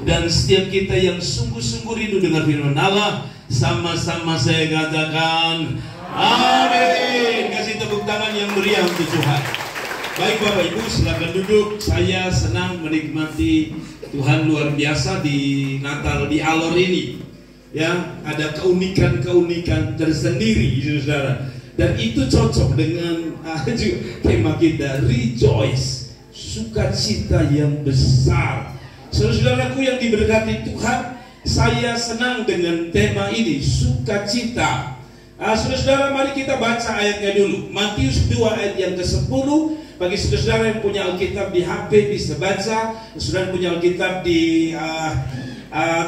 Dan setiap kita yang sungguh-sungguh rindu dengar firman Allah, sama-sama saya katakan amin. Kasih tepuk tangan yang meriah untuk Tuhan. Baik Bapak Ibu, silakan duduk. Saya senang menikmati Tuhan luar biasa di Natal di Alor ini. Ya, ada keunikan-keunikan tersendiri, saudara. Dan itu cocok dengan tema kita, rejoice, sukacita yang besar. Saudara-saudaraku yang diberkati Tuhan, saya senang dengan tema ini, sukacita. Saudara-saudara, mari kita baca ayatnya dulu. Matius 2 ayat yang ke-10. Bagi saudara-saudara yang punya Alkitab di HP bisa baca. Saudara punya Alkitab di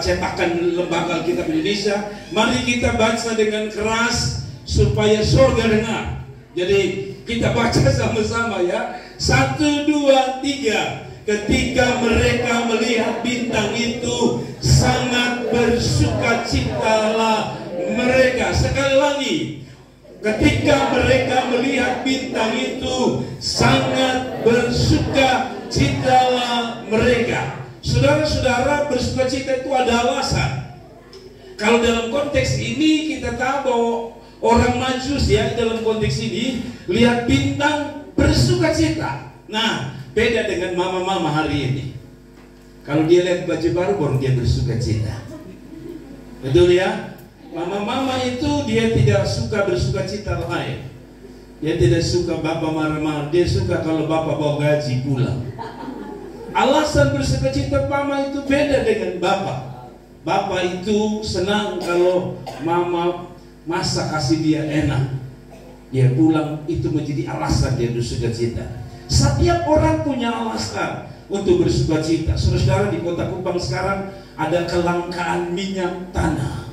cetakan Lembaga Alkitab Indonesia, mari kita baca dengan keras supaya surga dengar. Jadi kita baca sama-sama ya. 1, 2, 3. Ketika mereka melihat bintang itu, sangat bersukacitalah mereka. Sekali lagi, ketika mereka melihat bintang itu, sangat bersukacitalah mereka. Saudara-saudara, bersukacita itu ada alasan. Kalau dalam konteks ini kita tahu bahwa orang Majus ya, dalam konteks ini lihat bintang bersukacita. Nah, beda dengan mama-mama hari ini. Kalau dia lihat baju baru baru dia bersukacita. Betul ya? Mama-mama itu dia tidak suka bersukacita lain. Dia tidak suka bapak marah-marah. Dia suka kalau bapak bawa gaji pulang. Alasan bersukacita mama itu beda dengan bapak. Bapak itu senang kalau mama masak kasih dia enak. Dia pulang, itu menjadi alasan dia bersukacita. Setiap orang punya alasan untuk bersukacita. Saudara-saudara, di Kota Kupang sekarang ada kelangkaan minyak tanah.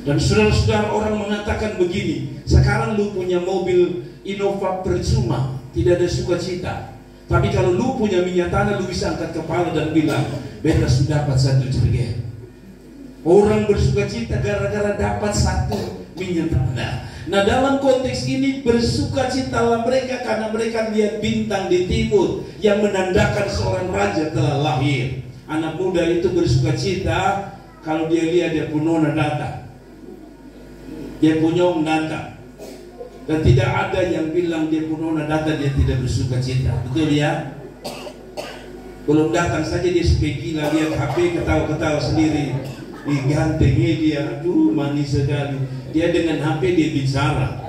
Dan saudara-saudara, orang mengatakan begini, sekarang lu punya mobil Innova percuma, tidak ada sukacita. Tapi kalau lu punya minyak tanah, lu bisa angkat kepala dan bilang, beta sudah dapat 1 jerigen. Orang bersukacita gara-gara dapat 1 minyak tanah. Nah, dalam konteks ini bersukacitalah mereka karena mereka lihat bintang di timur yang menandakan seorang raja telah lahir. Anak muda itu bersukacita kalau dia lihat dia punona datang, dia punyong datang. Dan tidak ada yang bilang dia punona datang dia tidak bersukacita. Betul ya? Belum datang saja dia supaya gila, lihat HP ketawa-ketawa sendiri. Digantengnya dia, aduh manis sekali. Dia dengan HP dia bicara.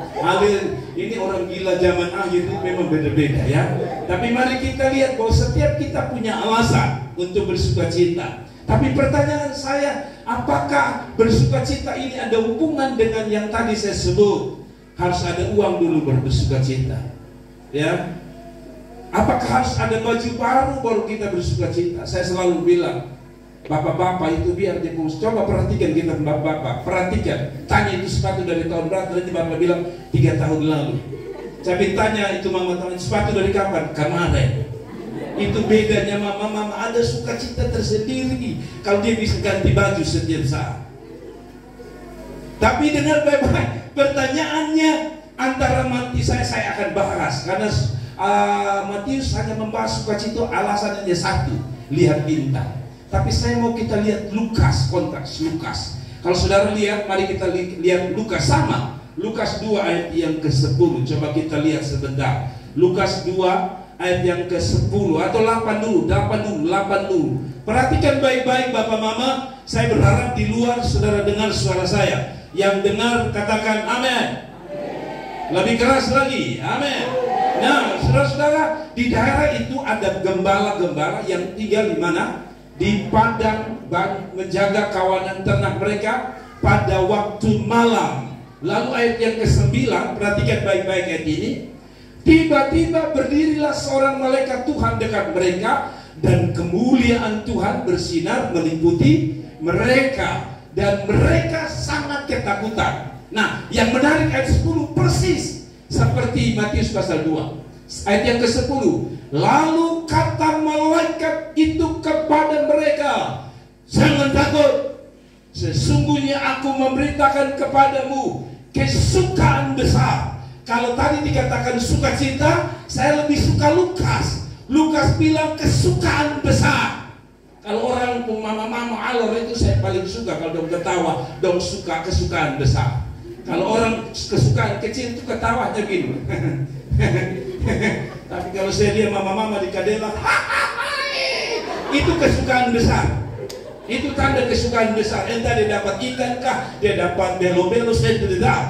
Ini orang gila zaman akhir ini memang beda-beda ya. Tapi mari kita lihat bahwa setiap kita punya alasan untuk bersukacita. Tapi pertanyaan saya, apakah bersukacita ini ada hubungan dengan yang tadi saya sebut? Harus ada uang dulu baru bersukacita. Ya. Apakah harus ada baju baru baru kita bersukacita? Saya selalu bilang, bapak-bapak itu biar dia coba perhatikan kita bapak-bapak, perhatikan, tanya itu sepatu dari tahun berapa, nanti bapak bilang 3 tahun lalu. Tapi tanya itu mama tanya sepatu dari kapan? Kemarin. Itu bedanya mama ada sukacita tersendiri kalau dia bisa ganti baju setiap saat. Tapi dengar baik-baik, pertanyaannya antara Matius saya akan bahas karena Matius hanya membahas sukacita alasannya satu, lihat bintang. Tapi saya mau kita lihat Lukas, konteks Lukas. Kalau saudara lihat, mari kita lihat Lukas sama. Lukas 2 ayat yang ke-10. Coba kita lihat sebentar. Lukas 2 ayat yang ke-10 atau 8 dulu. Perhatikan baik-baik Bapak Mama. Saya berharap di luar saudara dengar suara saya. Yang dengar katakan amin. Lebih keras lagi, amin. Nah, saudara-saudara, di daerah itu ada gembala-gembala yang tinggal di mana? Di padang menjaga kawanan ternak mereka pada waktu malam. Lalu ayat yang ke-9, perhatikan baik-baik ayat ini. Tiba-tiba berdirilah seorang malaikat Tuhan dekat mereka dan kemuliaan Tuhan bersinar meliputi mereka dan mereka sangat ketakutan. Nah, yang menarik ayat 10 persis seperti Matius pasal 2. Ayat yang ke-10. Lalu kata malaikat itu kepada mereka, jangan takut, sesungguhnya aku memberitakan kepadamu kesukaan besar. Kalau tadi dikatakan sukacita, saya lebih suka Lukas. Lukas bilang kesukaan besar. Kalau orang mama-mama alor itu saya paling suka kalau dong ketawa, dong suka kesukaan besar. Kalau orang kesukaan kecil itu ketawanya gini. Tapi kalau saya lihat mama-mama di Kadela, itu kesukaan besar. Itu tanda kesukaan besar. Entah dia dapat ikan kah, dia dapat belo-belo, saya tidak tahu.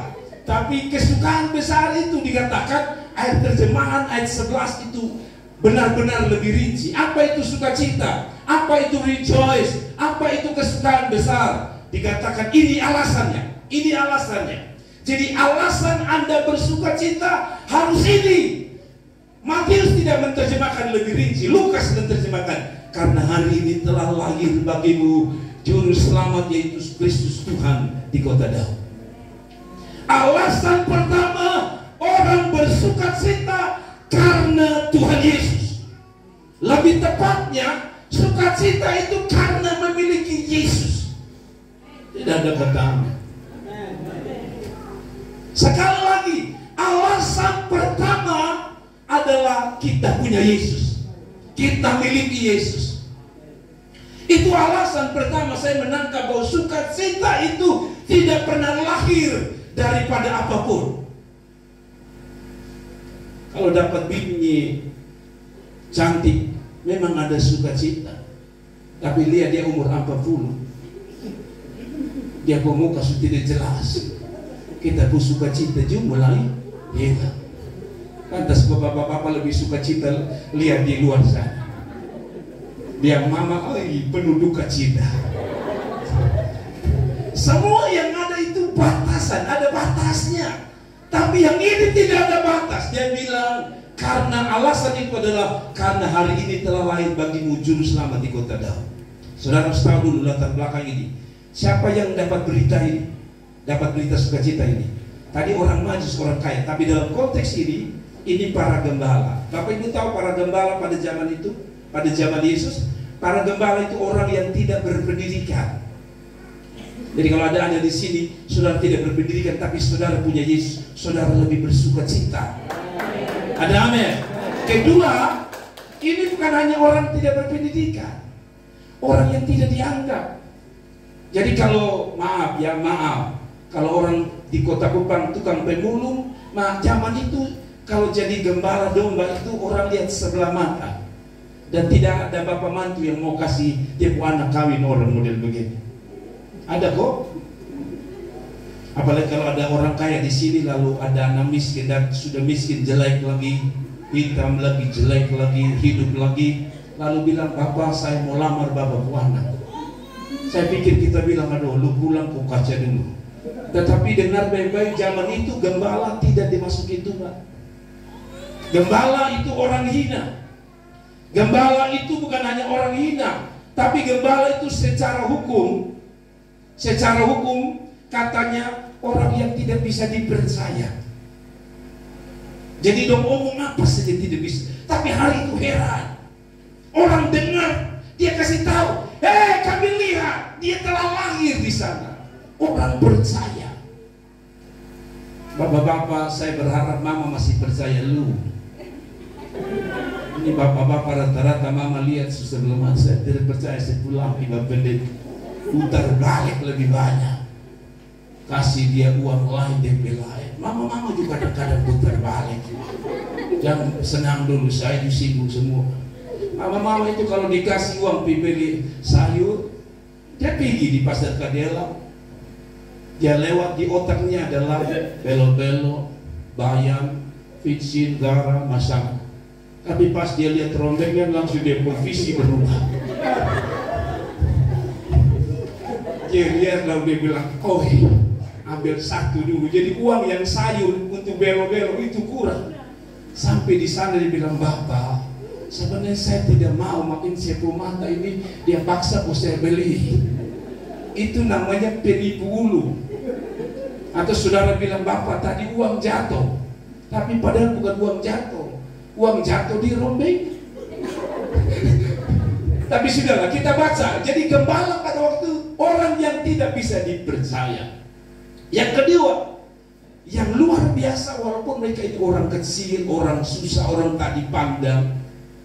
Tapi kesukaan besar itu dikatakan ayat terjemahan ayat 11 itu benar-benar lebih rinci. Apa itu sukacita? Apa itu rejoice? Apa itu kesukaan besar? Dikatakan ini alasannya. Ini alasannya. Jadi alasan Anda bersukacita harus ini. Matius tidak menerjemahkan lebih rinci. Lukas menerjemahkan, karena hari ini telah lahir bagimu juru selamat, yaitu Kristus Tuhan di kota Daud. Alasan pertama orang bersukacita karena Tuhan Yesus. Lebih tepatnya sukacita itu karena memiliki Yesus. Tidak ada kata. Sekali lagi, alasan pertama adalah kita punya Yesus. Kita miliki Yesus. Itu alasan pertama saya menangkap bahwa sukacita itu tidak pernah lahir daripada apapun. Kalau dapat bini cantik, memang ada sukacita. Tapi lihat dia umur 40, dia pemuka sudah tidak jelas. Kita pun sukacita juga mulai hilang. Lantas bapak-bapak lebih sukacita lihat di luar sana. Dia mama, penuh duka cita. Semua yang ada itu batasan, ada batasnya. Tapi yang ini tidak ada batas. Dia bilang, karena alasan itu adalah karena hari ini telah lahir bagimu juru selamat di kota Daud. Saudara harus tahu dulu latar belakang ini. Siapa yang dapat berita ini? Dapat berita sukacita ini. Tadi orang majus, orang kaya. Tapi dalam konteks ini para gembala. Bapak Ibu tahu para gembala pada zaman itu, pada zaman Yesus, para gembala itu orang yang tidak berpendidikan. Jadi kalau ada di sini, saudara tidak berpendidikan, tapi saudara punya Yesus, saudara lebih bersukacita. Ada amin. Kedua, ini bukan hanya orang tidak berpendidikan, orang yang tidak dianggap. Jadi kalau maaf, kalau orang di kota Kupang tukang pemulung, zaman itu kalau jadi gembala domba itu orang lihat sebelah mata. Dan tidak ada bapak mantu yang mau kasih dia anak kawin orang model begini. Ada kok. Apalagi kalau ada orang kaya di sini lalu ada anak miskin dan sudah miskin, jelek lagi, hitam lagi, jelek lagi, hidup lagi, lalu bilang, "Bapak, saya mau lamar bapak anak." Saya pikir kita bilang, "Aduh, lu pulang kok kaca dulu." Tetapi dengar baik-baik, zaman itu gembala tidak dimasuki itu, Pak. Gembala itu orang hina. Gembala itu bukan hanya orang hina, tapi gembala itu secara hukum katanya orang yang tidak bisa dipercaya. Jadi dong ngomong apa saja tidak bisa. Tapi hari itu heran, orang dengar, dia kasih tahu, kami lihat dia telah lahir di sana. Orang percaya. Bapak-bapak, saya berharap mama masih percaya lu. Ini bapak-bapak rata-rata mama lihat sebelum saya tidak percaya, saya pulang tiba pendek putar balik lebih banyak, kasih dia uang lain, DP lain. Mama-mama juga kadang-kadang putar balik. Jangan senang dulu, saya disinggung semua. Mama-mama itu kalau dikasih uang beli sayur, dia pergi di pasar Kadela. Dia lewat di otaknya adalah belo-belo, bayam, vicin, garam, masak. Tapi pas dia lihat rombengnya langsung dia visi berubah. Dia lihat lalu dia bilang, ambil satu dulu. Jadi uang yang sayur untuk belo-belo itu kurang. Sampai di sana dia bilang, "Bapak, sebenarnya saya tidak mau makin sepu mata ini, dia paksa kok saya beli." Itu namanya penipu ulu. Atau saudara bilang, "Bapak, tadi uang jatuh." Tapi padahal bukan uang jatuh. Uang jatuh di rombeng. Tapi sudahlah, kita baca. Jadi gembala pada waktu orang yang tidak bisa dipercaya. Yang kedua, yang luar biasa, walaupun mereka itu orang kecil, orang susah, orang tak dipandang,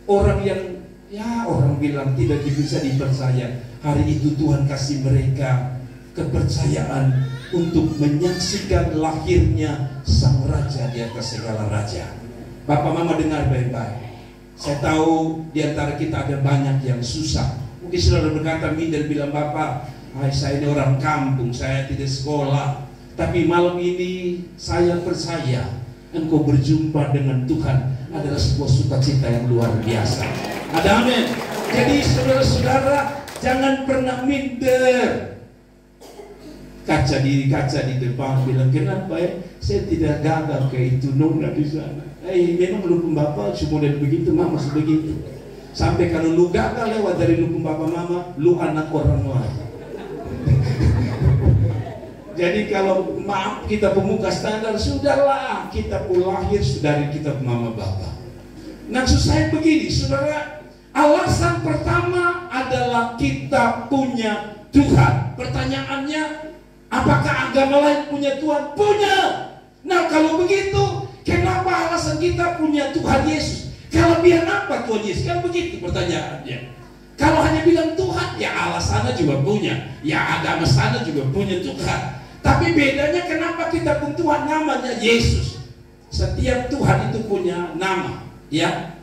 orang yang Ya, orang bilang tidak bisa dipercaya. Hari itu Tuhan kasih mereka kepercayaan untuk menyaksikan lahirnya Sang Raja di atas segala raja. Bapak Mama dengar baik-baik. Saya tahu di antara kita ada banyak yang susah. Mungkin saudara berkata, minder, bilang, Bapak, saya ini orang kampung, saya tidak sekolah. Tapi malam ini saya percaya engkau berjumpa dengan Tuhan adalah sebuah sukacita yang luar biasa. Ada amin. Jadi saudara-saudara, jangan pernah minder. Kaca di depan bilang, kenapa ya saya tidak gagal kayak itu nona di sana. Memang lupung bapak cuma dan begitu, mama sebegitu. Sampai kalau lu gagal lewat dari lupung bapak mama, lu anak orang lain. Jadi kalau maaf kita pemuka standar, sudahlah kita pun lahir dari kita mama bapak. Maksud saya begini, saudara, alasan pertama adalah kita punya Tuhan. Pertanyaannya, apakah agama lain punya Tuhan? Punya. Nah kalau begitu, kenapa alasan kita punya Tuhan Yesus? Kelebihan apa Tuhan Yesus? Kan begitu pertanyaannya. Kalau hanya bilang Tuhan, ya Allah sana juga punya, ya agama sana juga punya Tuhan. Tapi bedanya kenapa kita pun Tuhan namanya Yesus. Setiap Tuhan itu punya nama, ya.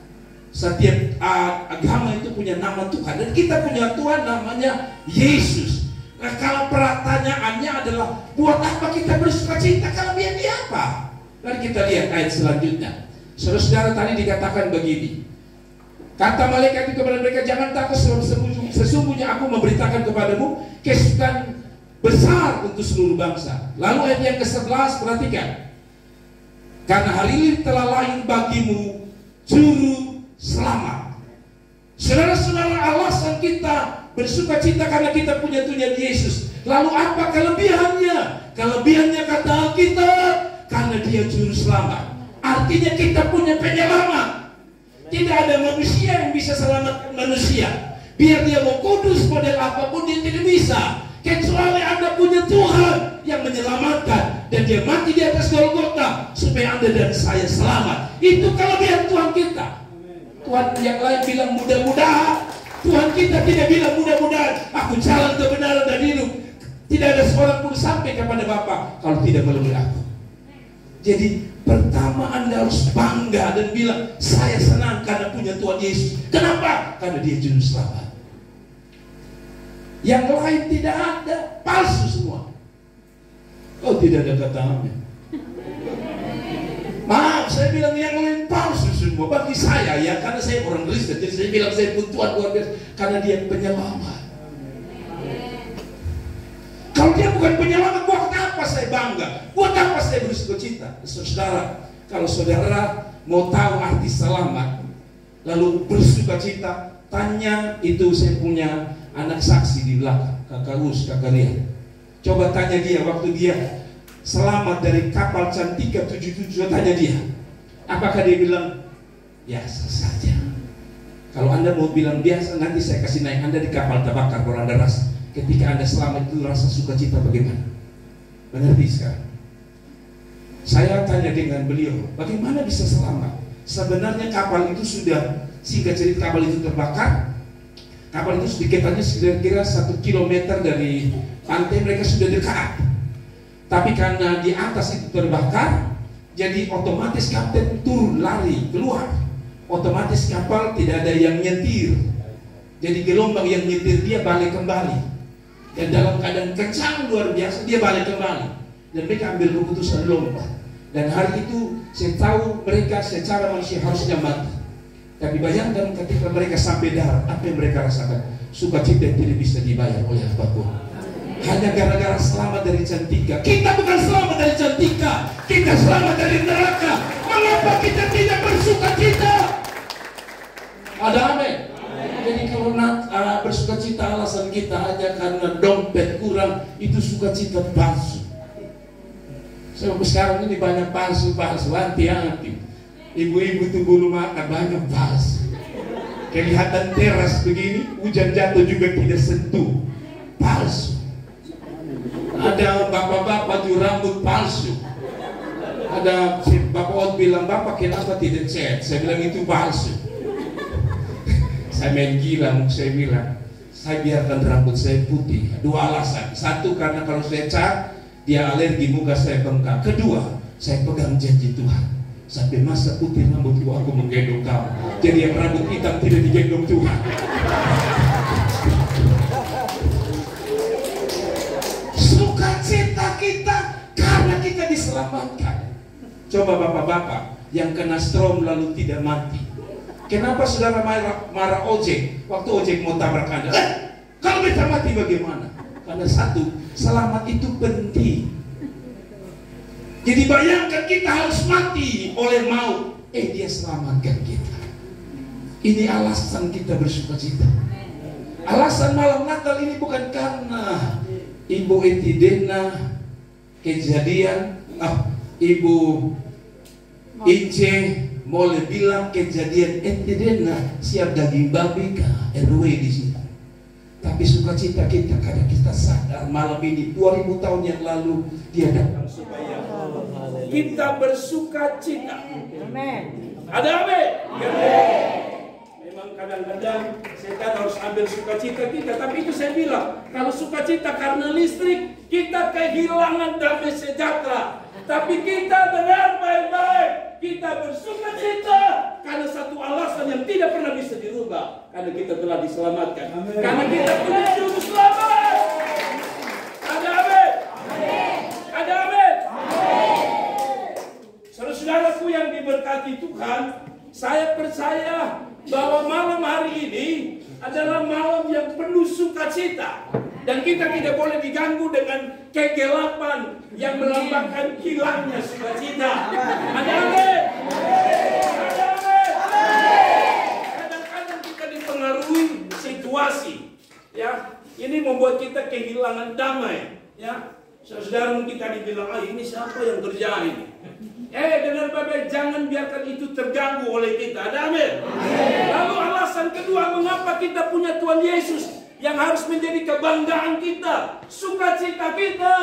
Setiap agama itu punya nama Tuhan, dan kita punya Tuhan namanya Yesus. Nah, kalau pertanyaannya adalah buat apa kita bersukacita? Kelebihan dia apa? Mari kita lihat ayat selanjutnya. Saudara-saudara, tadi dikatakan begini. Kata malaikat itu kepada mereka, jangan takut, sesungguhnya aku memberitakan kepadamu kesukaan besar untuk seluruh bangsa. Lalu ayat yang ke-11, perhatikan. Karena hari ini telah lahir bagimu juru selamat. Saudara-saudara, alasan kita bersukacita karena kita punya Tuhan Yesus. Lalu apa kelebihannya? Kelebihannya kata Alkitab, karena dia juru selamat. Artinya kita punya penyelamat. Tidak ada manusia yang bisa selamatkan manusia. Biar dia mau kudus model apapun, dia tidak bisa. Kecuali Anda punya Tuhan yang menyelamatkan, dan dia mati di atas Golgota supaya Anda dan saya selamat. Itu kelebihan Tuhan kita. Tuhan yang lain bilang mudah-mudahan, Tuhan kita tidak bilang mudah-mudahan aku jalan kebenaran dan hidup. Tidak ada seorang pun sampai kepada Bapa kalau tidak melalui aku. Jadi pertama Anda harus bangga dan bilang, saya senang karena punya Tuhan Yesus. Kenapa? Karena dia juru selamat. Yang lain tidak ada, palsu semua. Oh, tidak ada kata amin. Maaf, saya bilang yang lain palsu semua. Bagi saya ya, karena saya orang Kristen, jadi saya bilang saya pun Tuhan luar biasa, karena dia penyelamat. Kalau dia bukan penyelamat, buat apa saya bangga? Buat apa saya bersukacita? Saudara, kalau saudara mau tahu arti selamat, lalu bersukacita, tanya itu, saya punya anak saksi di belakang, kakak Rus, kakak Lia. Coba tanya dia waktu dia selamat dari kapal Cantika 77, tanya dia, apakah dia bilang biasa saja? Kalau Anda mau bilang biasa, nanti saya kasih naik Anda di kapal terbakar. Kalau Anda rasa ketika Anda selamat itu rasa sukacita bagaimana? Mengerti sekarang? Saya tanya dengan beliau, bagaimana bisa selamat? Sebenarnya kapal itu sudah, singkat cerita, kapal itu terbakar. Kapal itu sedikitnya kira-kira 1 kilometer dari pantai, mereka sudah dekat. Tapi karena di atas itu terbakar, jadi otomatis kapten turun, lari, keluar. Otomatis kapal tidak ada yang nyetir. Jadi gelombang yang nyetir dia balik kembali. Dan dalam keadaan kencang luar biasa, dia balik kembali. Dan mereka ambil keputusan lompat. Dan hari itu saya tahu mereka secara manusia harusnya mati. Tapi bayangkan ketika mereka sampai darat, apa yang mereka rasakan? Sukacita yang tidak bisa dibayar oleh apapun. Hanya gara-gara selamat dari Cantika. Kita bukan selamat dari Cantika, kita selamat dari neraka. Mengapa kita tidak bersukacita? Ada amin. Jadi kalau bersukacita alasan kita hanya karena dompet kurang, itu sukacita palsu. Sampai sekarang ini banyak palsu, hati-hati. Ibu-ibu tuh bulu makan banyak palsu. Kelihatan teras begini, hujan jatuh juga tidak sentuh, palsu. Ada bapak-bapak tuh rambut palsu. Ada bapak bilang, bapak kenapa tidak cat? Saya bilang itu palsu. Saya main gila, saya bilang, saya biarkan rambut saya putih. Dua alasan. Satu, karena kalau saya cat, dia alergi, muka saya bengkak. Kedua, saya pegang janji Tuhan. Sampai masa putih rambutku aku menggendong kamu. Jadi yang rambut hitam tidak digendong Tuhan. Sukacita kita karena kita diselamatkan. Coba bapak-bapak yang kena strom lalu tidak mati. Kenapa saudara marah ojek waktu ojek mau tabrak Anda? Kalau kita mati bagaimana? Karena satu, selamat itu penting. Jadi bayangkan kita harus mati oleh maut. Dia selamatkan kita. Ini alasan kita bersukacita. Alasan malam Natal ini bukan karena Ibu Etidena kejadian, Ibu Ince boleh bilang kejadian Etidena siap daging babi kah RW di sini. Tapi sukacita kita karena kita sadar malam ini 2000 tahun yang lalu dia datang supaya kita bersukacita. Amin. Ada amin? Memang kadang-kadang setan harus ambil sukacita kita, tapi itu saya bilang, kalau sukacita karena listrik, kita kehilangan damai sejahtera. Tapi kita dengar baik-baik, kita bersukacita karena satu alasan yang tidak pernah bisa dirubah, karena kita telah diselamatkan. Amen. Karena kita punya juru selamat. Ada amin? Ada amin? Saudara-saudaraku yang diberkati Tuhan, saya percaya bahwa malam hari ini adalah malam yang penuh sukacita. Dan kita tidak boleh diganggu dengan kegelapan yang melambangkan hilangnya sukacita. Ada amin? Ada amin? Kadang-kadang kita dipengaruhi situasi, ya. Ini membuat kita kehilangan damai, ya. Saudara mungkin tadi bilang, ini siapa yang terjadi? Dengan baik-baik, jangan biarkan itu terganggu oleh kita. Ada amin? Lalu alasan kedua, mengapa kita punya Tuhan Yesus yang harus menjadi kebanggaan kita, sukacita kita.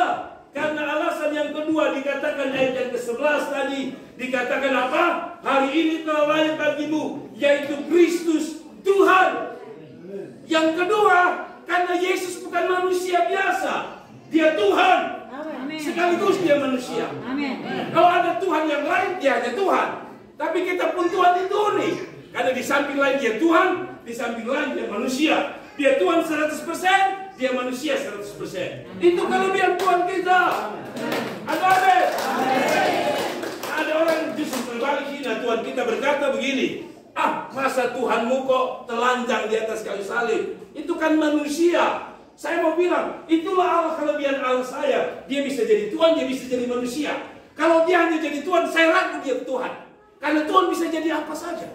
Karena alasan yang kedua dikatakan ayat yang ke-11 tadi, dikatakan apa? Hari ini telah lahir bagimu, yaitu Kristus Tuhan. Yang kedua, karena Yesus bukan manusia biasa, dia Tuhan. Sekaligus dia manusia. Kalau ada Tuhan yang lain, dia hanya Tuhan. Tapi kita pun Tuhan itu unik. Karena di samping lain dia Tuhan, di samping lain dia manusia. Dia Tuhan 100%, dia manusia 100%. Itu kelebihan Tuhan kita. Ada amin? Ada orang justru terbalik hina. Tuhan kita berkata begini, masa Tuhanmu kok telanjang di atas kayu salib? Itu kan manusia. Saya mau bilang, itulah kelebihan Allah saya. Dia bisa jadi Tuhan, dia bisa jadi manusia. Kalau dia hanya jadi Tuhan, saya ragu dia Tuhan. Karena Tuhan bisa jadi apa saja.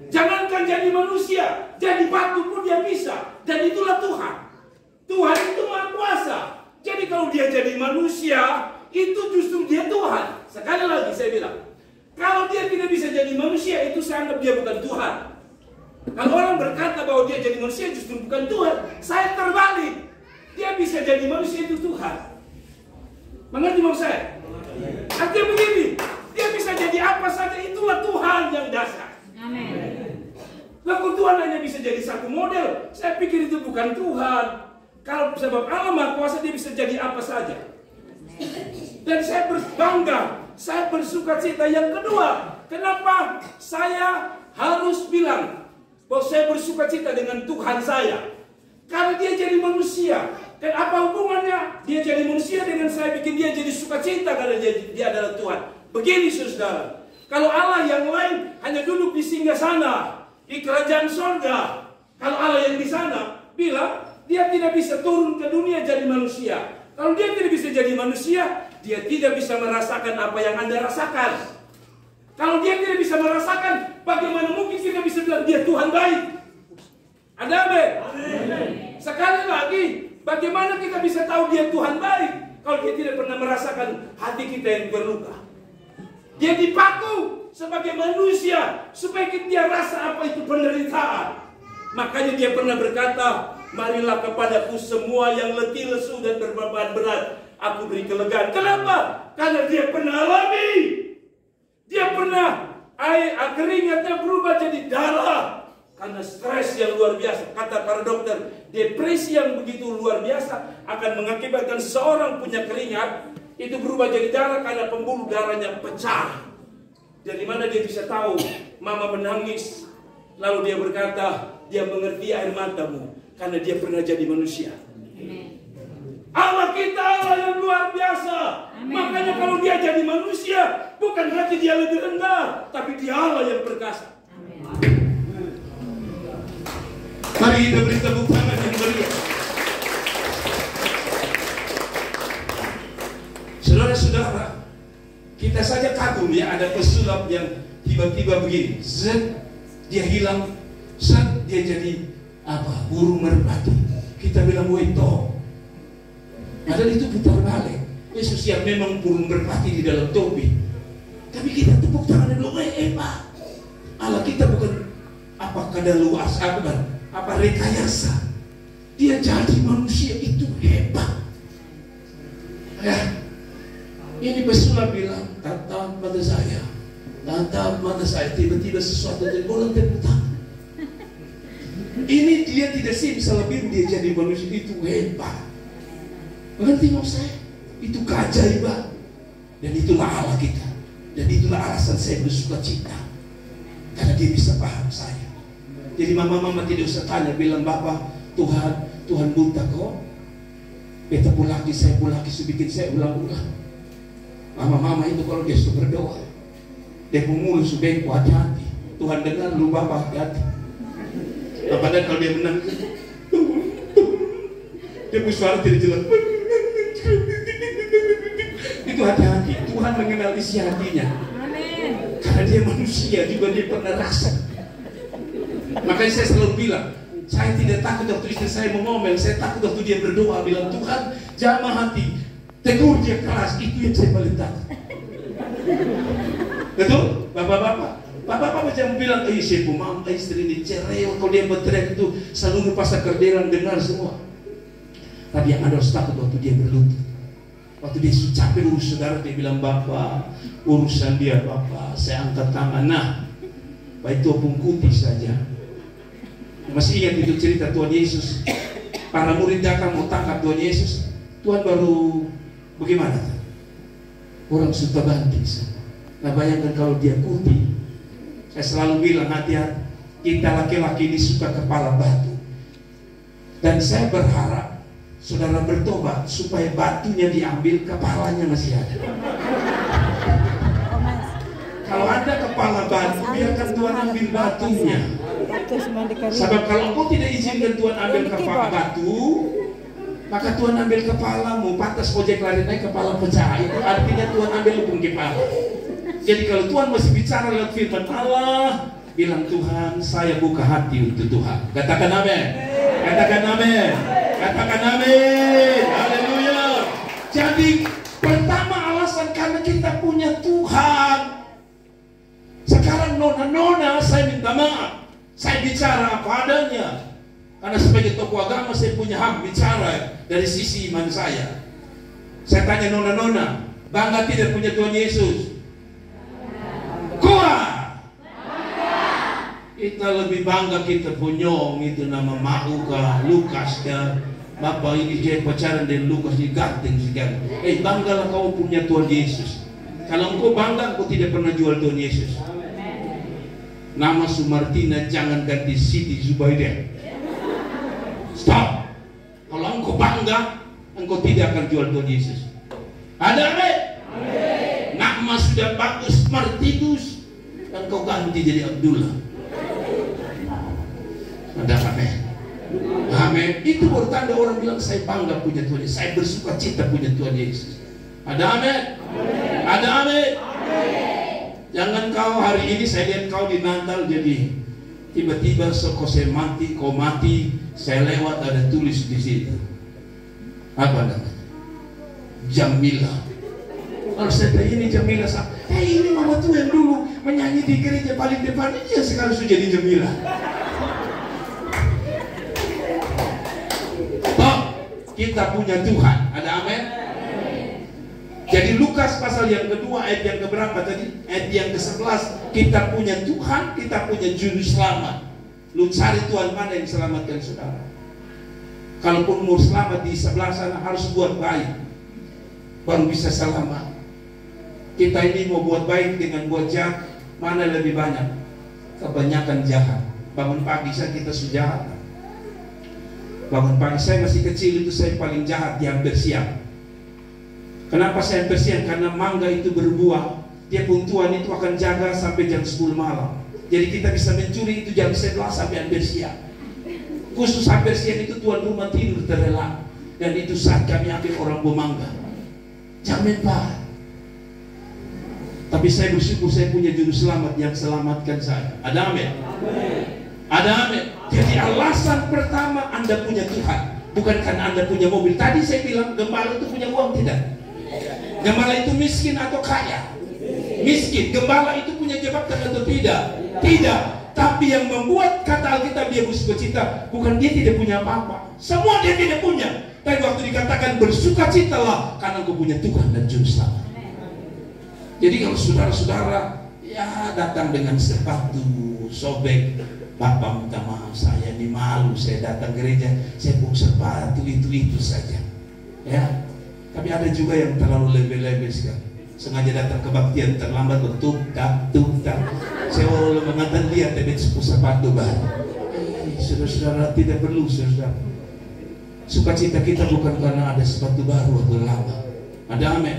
Jangankan jadi manusia, jadi batu pun dia bisa. Dan itulah Tuhan. Tuhan itu Maha Kuasa. Jadi kalau dia jadi manusia, itu justru dia Tuhan. Sekali lagi saya bilang, kalau dia tidak bisa jadi manusia, itu saya anggap dia bukan Tuhan. Kalau orang berkata bahwa dia jadi manusia, justru bukan Tuhan. Saya terbalik. Dia bisa jadi manusia, itu Tuhan. Mengerti maksud saya? Artinya begini, dia bisa jadi apa saja, itulah Tuhan yang dasar. Amin. Lalu Tuhan hanya bisa jadi satu model. Saya pikir itu bukan Tuhan. Kalau sebab Allah Maha Kuasa, dia bisa jadi apa saja. Dan saya berbangga, saya bersukacita. Yang kedua, kenapa saya harus bilang bahwa saya bersukacita dengan Tuhan saya? Karena dia jadi manusia. Dan apa hubungannya dia jadi manusia dengan saya bikin dia jadi sukacita karena dia adalah Tuhan? Begini saudara, kalau Allah yang lain hanya duduk di singgasana di kerajaan sorga, kalau Allah yang di sana bilang dia tidak bisa turun ke dunia jadi manusia. Kalau dia tidak bisa jadi manusia, dia tidak bisa merasakan apa yang Anda rasakan. Kalau dia tidak bisa merasakan, bagaimana mungkin kita bisa bilang dia Tuhan baik? Ada amin? Sekali lagi, bagaimana kita bisa tahu dia Tuhan baik kalau dia tidak pernah merasakan hati kita yang berluka? Dia dipaku sebagai manusia supaya dia rasa apa itu penderitaan. Makanya dia pernah berkata, marilah kepadaku semua yang letih, lesu dan berbeban berat, aku beri kelegaan. Kenapa? Karena dia pernah alami. Dia pernah keringatnya berubah jadi darah. Karena stres yang luar biasa. Kata para dokter, depresi yang begitu luar biasa akan mengakibatkan seorang punya keringat itu berubah jadi darah karena pembuluh darahnya pecah. Dari mana dia bisa tahu mama menangis? Lalu dia berkata, dia mengerti air matamu karena dia pernah jadi manusia. Allah kita Allah yang luar biasa. Makanya kalau dia jadi manusia, bukan hati dia lebih rendah, tapi dia Allah yang perkasa. Mari kita beri tepuk tangan yang meriah. Saudara-saudara, kita saja kagum ya, ada pesulap yang tiba-tiba begini, zet, dia hilang, zet, dia jadi apa? Burung merpati. Kita bilang weto. Padahal itu putar balik. Yesus yang memang burung merpati di dalam topi. Tapi kita tepuk tangan dan bilang, Pak, Allah kita bukan apa kadaluarsa, bukan apa rekayasa. Dia jadi manusia itu hebat. Ya, ini pesulap bilang, tatap mata saya, tatap mata saya. Tiba-tiba sesuatu jadi bola tepuk tangan. Ini dia tidak sih bisa lebih, dia jadi manusia itu hebat. Mengerti maksud saya? Itu keajaiban. Dan itulah Allah kita. Dan itulah alasan saya bersuka cita. Karena dia bisa paham saya. Jadi mama-mama tidak usah tanya, bilang Bapak, Tuhan buta kok. Beta pulaki, saya pulaki, bikin saya ulang-ulang. Mama-mama itu kalau dia suka berdoa, dia pemuluh subengku, hati-hati. Tuhan dengar lu Bapak, hati-hati. Padahal kalau dia menang, dia punya suara tidak jelas. Itu hati-hati. Tuhan mengenal isi hatinya. Karena dia manusia juga, dia pernah rasa. Makanya saya selalu bilang, saya tidak takut waktu istri saya mengomel, saya takut waktu dia berdoa, bilang Tuhan jamah hati, tegur dia keras, itu yang saya paling takut. Betul? Bapak-bapak jangan bilang, saya pemam, istri ini cerai, kalau dia berteriak itu seluruh pasar kerderan dengar semua. Tapi yang ada harus takut waktu dia berlutut. Waktu dia capek urus saudara, dia bilang, Bapak, urusan dia Bapak, saya angkat tangan. Nah, baik itu pungkuti saja. Masih ingat itu cerita Tuhan Yesus? Para murid datang mau tangkap Tuhan Yesus. Tuhan baru bagaimana? Orang suka banting. Nah bayangkan kalau dia putih. Saya selalu bilang hati-hati. Kita laki-laki ini suka kepala batu. Dan saya berharap saudara bertobat supaya batunya diambil, kepalanya masih ada. Kalau ada kepala batu, biarkan Tuhan ambil batunya. Sebab kalau engkau tidak izinkan Tuhan ambil kepala batu, maka Tuhan ambil kepalamu. Pantas ojek lari naik kepala pecah. Itu artinya Tuhan ambil lubung kepala. Jadi kalau Tuhan masih bicara lewat firman Allah, bilang Tuhan, saya buka hati untuk Tuhan. Katakan amin. Katakan amin. Katakan amin. Haleluya. Jadi pertama alasan karena kita punya Tuhan. Sekarang nona-nona saya minta maaf. Saya bicara apa adanya. Karena sebagai tokoh agama saya punya hak bicara dari sisi iman saya. Saya tanya nona-nona, bangga tidak punya Tuhan Yesus? Kuat. Kita lebih bangga kita punya itu nama Mauka, Lukas ya. Bapak ini dia pacaran dengan Lukas di Garten sekarang. Banggalah kau punya Tuhan Yesus. Kalau engkau bangga, engkau tidak pernah jual Tuhan Yesus. Nama Sumartina jangan ganti Siti Zubaidah. Stop. Kalau engkau bangga, engkau tidak akan jual Tuhan Yesus. Ada amin? Nama sudah bagus Martinus, engkau ganti jadi Abdullah. Ada amin? Amin. Itu bertanda orang bilang saya bangga punya Tuhan Yesus, saya bersuka cita punya Tuhan Yesus. Ada amin? Ada amin? Jangan kau hari ini saya lihat kau di Natal jadi tiba-tiba kau saya mati, kau mati, saya lewat ada tulis di situ. Apa namanya? Jamila. Kalau saya tanya ini Jamila, ini mama tuh yang dulu menyanyi di gereja paling depan, iya sekarang sudah jadi Jamila. Oh, kita punya Tuhan. Ada amin? Jadi Lukas pasal yang kedua ayat yang keberapa tadi? Ayat yang ke-11. Kita punya Tuhan, kita punya juru selamat. Lu cari Tuhan mana yang selamatkan saudara. Kalaupun mau selamat di sebelah sana harus buat baik, baru bisa selamat. Kita ini mau buat baik dengan buat jahat, mana lebih banyak? Kebanyakan jahat. Bangun pagi saya kita sudah jahat. Bangun pagi saya masih kecil itu saya paling jahat di hampir siang. Kenapa saya hampir siang? Karena mangga itu berbuah, dia pun Tuhan itu akan jaga sampai jam 10 malam. Jadi kita bisa mencuri itu jam 11 sampai hampir siang. Khusus hampir siang itu tuan rumah tidur terlelap. Dan itu saat kami ambil orang bermangga. Jamin Pak. Tapi saya bersyukur saya punya juru selamat yang selamatkan saya. Ada amin? Ada amin? Jadi alasan pertama Anda punya Tuhan, bukan karena Anda punya mobil. Tadi saya bilang gembala itu punya uang, tidak? Gembala itu miskin atau kaya? Miskin. Gembala itu punya jabatan atau tidak? Tidak. Tapi yang membuat kata Alkitab dia bersukacita, bukan dia tidak punya apa-apa. Semua dia tidak punya. Tapi waktu dikatakan bersukacitalah karena kau punya Tuhan dan Juru Selamat. Jadi kalau saudara-saudara ya datang dengan sepatu sobek, Bapak minta maaf, saya ini malu, saya datang gereja, saya bawa sepatu itu saja. Ya. Tapi ada juga yang terlalu lebih-lebih sekali. Sengaja datang kebaktian terlambat untuk tuk-tak. Saya walau mengatakan lihat ada sepatu baru. Saudara-saudara tidak perlu saudara. Sukacita kita bukan karena ada sepatu baru atau lama. Ada amin.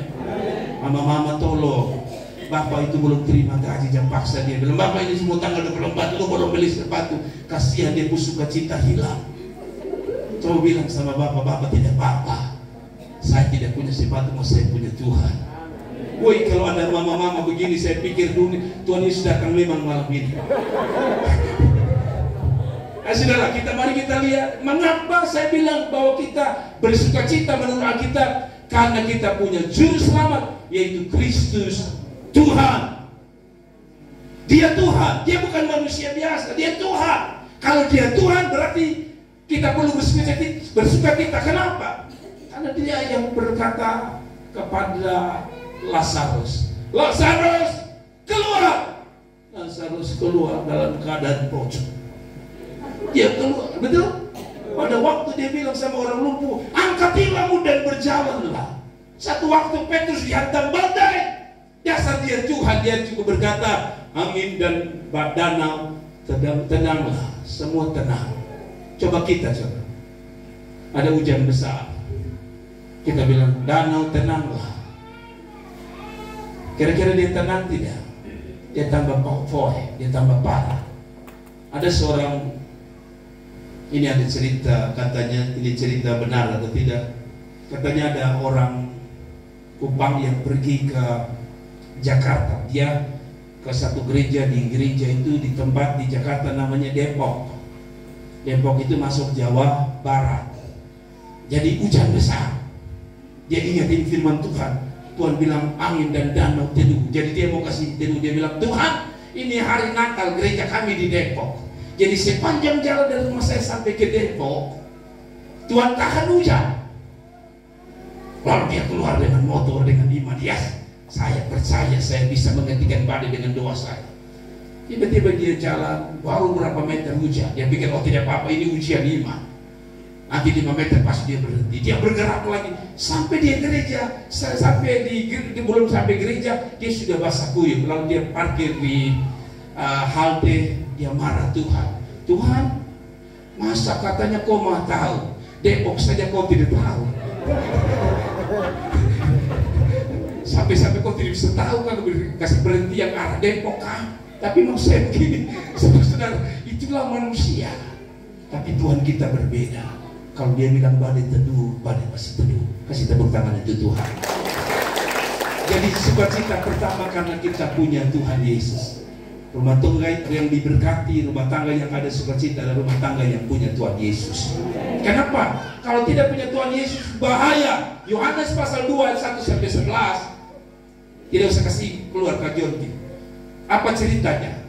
Mama-mama tolong, Bapak itu belum terima gaji jam paksa dia bilang, Bapak ini semua tanggal 24 lu belum beli sepatu. Kasihan dia pun sukacita hilang. Coba bilang sama Bapak, Bapak tidak apa-apa, saya tidak punya sepatu, mau saya punya Tuhan. Woi, kalau ada mama-mama begini saya pikir Tuhan Yesus datang memang malam ini. Saudara, mari kita lihat mengapa saya bilang bahwa kita bersukacita menurut Alkitab. Karena kita punya juru selamat, yaitu Kristus Tuhan. Dia Tuhan, dia bukan manusia biasa, dia Tuhan. Kalau dia Tuhan berarti kita perlu bersukacita. Kenapa? Karena dia yang berkata kepada Lazarus, Lazarus keluar. Lazarus keluar dalam keadaan pocong. Dia keluar, betul? Pada waktu dia bilang sama orang lumpuh, angkat tilammu dan berjalanlah. Satu waktu Petrus dihantam badai. Dasar dia Tuhan, dia juga berkata, angin dan danau tenanglah, semua tenang. Coba kita coba. Ada hujan besar. Kita bilang danau tenanglah. Kira-kira dia tenang tidak? Dia tambah foy, dia tambah parah. Ada seorang, ini ada cerita, katanya ini cerita benar atau tidak. Katanya ada orang Kupang yang pergi ke Jakarta. Dia ke satu gereja, di gereja itu di tempat di Jakarta namanya Depok. Depok itu masuk Jawa Barat. Jadi hujan besar. Dia ingatin firman Tuhan. Tuhan bilang angin dan danau teduh. Jadi dia mau kasih teduh. Dia bilang, Tuhan, ini hari Natal gereja kami di Depok. Jadi sepanjang jalan dari rumah saya sampai ke Depok, Tuhan tahan hujan. Lalu dia keluar dengan motor, dengan iman. Ya, saya percaya saya bisa menghentikan badai dengan doa saya. Tiba-tiba dia jalan, baru berapa meter hujan. Dia pikir, oh tidak apa-apa, ini ujian iman. Nanti 5 meter pas dia berhenti. Dia bergerak lagi sampai dia gereja. Belum sampai gereja, dia sudah basah kuyup. Lalu dia parkir di halte. Dia marah Tuhan. Tuhan, masa katanya kau mau tahu, Depok saja kau tidak tahu. Sampai-sampai kau tidak bisa tahu kan, kasih berhenti yang arah Depok kan. Tapi mau saya begini, saudara, itulah manusia. Tapi Tuhan kita berbeda. Kalau dia bilang badai teduh, badai pasti teduh. Kasih tepuk tangan itu Tuhan. Jadi sukacita pertama karena kita punya Tuhan Yesus. Rumah tangga yang diberkati, rumah tangga yang ada sukacita adalah rumah tangga yang punya Tuhan Yesus. Kenapa? Kalau tidak punya Tuhan Yesus bahaya. Yohanes pasal 2 ayat 1 sampai 11. Tidak usah kasih keluar Kak Jonti. Apa ceritanya?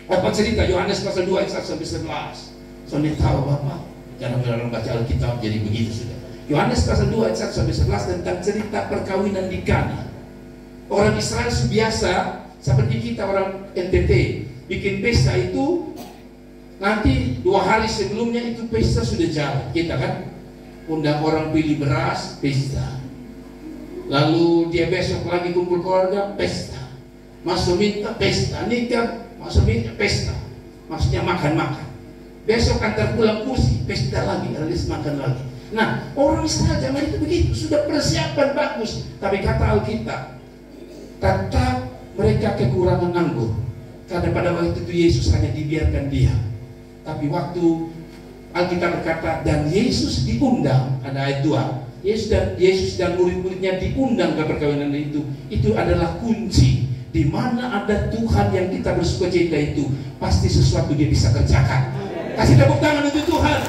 Apa cerita Yohanes pasal 2 ayat 1 sampai 11? Soalnya tahu Bapak, jarang-jarang baca Alkitab jadi begitu sudah. Yohanes pasal 2 ayat 1 sampai 11 tentang cerita perkawinan di Kana. Orang Israel biasa seperti kita orang NTT bikin pesta itu Nanti 2 hari sebelumnya itu pesta sudah jalan. Kita kan undang orang pilih beras, pesta. Lalu dia besok lagi kumpul keluarga, pesta. Masuk minta, pesta. Nikah, masuk minta, pesta. Maksudnya makan-makan. Besok antar pulang kursi, pesta lagi, alias makan lagi. Nah, orang Israel zaman itu begitu, sudah persiapan bagus. Tapi kata Alkitab, tetap mereka kekurangan anggur. Karena pada waktu itu Yesus hanya dibiarkan diam. Tapi waktu Alkitab berkata, dan Yesus diundang, ada ayat 2, Yesus dan murid-muridnya diundang ke perkawinan itu adalah kunci. Di mana ada Tuhan yang kita bersukacita itu, pasti sesuatu dia bisa kerjakan. Kasih tepuk tangan untuk Tuhan.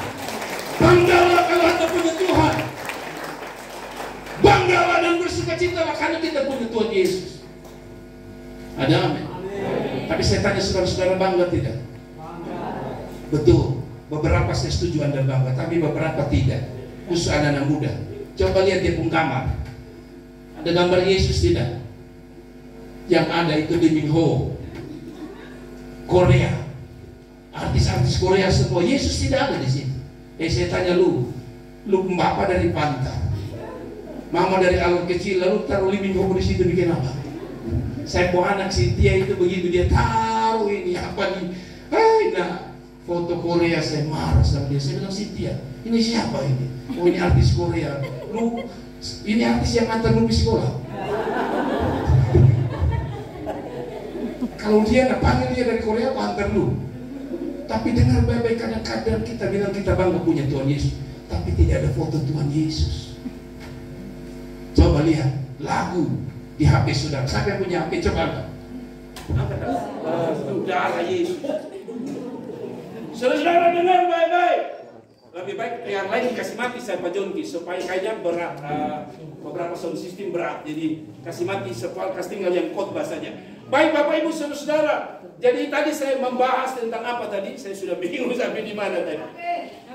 Banggalah kalau Anda punya Tuhan. Banggalah dan bersukacita karena kita punya Tuhan Yesus. Ada amin. Tapi saya tanya saudara-saudara, bangga tidak? Betul, beberapa saya setuju Anda bangga, tapi beberapa tidak. Khusus anak-anak muda. Coba lihat dia pun kamar. Ada gambar Yesus tidak? Yang ada itu Lee Min Ho, Korea. Artis-artis Korea semua. Yesus tidak ada di sini. Saya tanya lu bapak dari Pantai, mama dari Alur Kecil, lalu taruh Lee Min Ho di situ bikin apa? Saya bawa anak Cynthia itu begitu dia tahu ini apa nih? Nah, foto Korea saya marah sama dia. Saya bilang, Cynthia, ini siapa ini? Oh, ini artis Korea. Lu, ini artis yang antar lu di sekolah. Kalau dia nggak panggil dia dari Korea, aku antar lu. Tapi dengar baik-baik, kadang-kadang kita bilang kita bangga punya Tuhan Yesus, tapi tidak ada foto Tuhan Yesus. Coba lihat lagu di HP saudara. Siapa yang punya HP? Coba angkat. Saudara Yesus. Saudara dengar baik-baik. Lebih baik yang lain dikasih mati saya Pak Jonki supaya kayaknya berat. Beberapa sound system berat. Jadi kasih mati supaya tinggal yang khotbah saja. Baik Bapak Ibu saudara. Jadi tadi saya membahas tentang apa tadi? Saya sudah bingung sampai di mana tadi.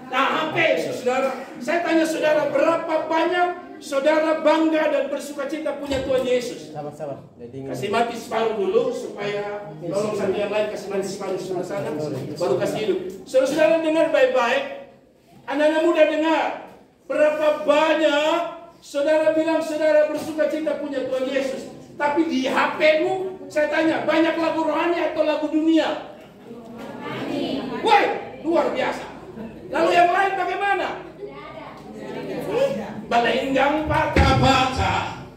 Nah, HP saudara. Saya tanya saudara, berapa banyak saudara bangga dan bersukacita punya Tuhan Yesus? Sabar. Kasih mati separuh dulu supaya tolong sampai yang lain kasih mati separuh sebelah sana, baru kasih hidup. Saudara dengar baik-baik, anak-anak muda dengar. Berapa banyak saudara bilang saudara bersukacita punya Tuhan Yesus, tapi di HP-mu saya tanya banyak lagu rohani atau lagu dunia? Woi, luar biasa. Lalu yang lain bagaimana? Balenggang baka-baka,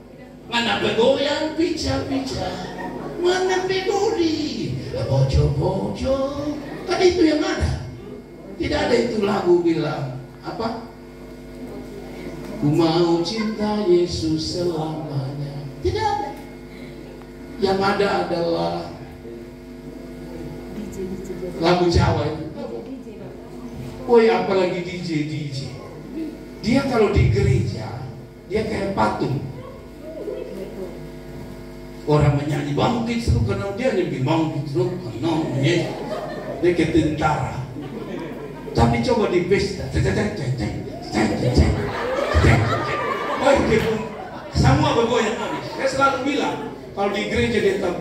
mana begoyang pica-pica, mana begori, bojo-bojo. Kan itu yang ada. Tidak ada itu lagu bilang apa? Ku mau cinta Yesus selamanya. Tidak ada. Yang ada adalah lagu Jawa itu. Woi, apalagi DJ. Dia kalau di gereja, dia kayak patung. Orang menyanyi bangkit seru karena dia lebih bangkit seru karena dia kayak tentara. Tapi coba di pesta, oh dia pun semua bergoyang habis. Saya selalu bilang kalau di gereja dia tetap,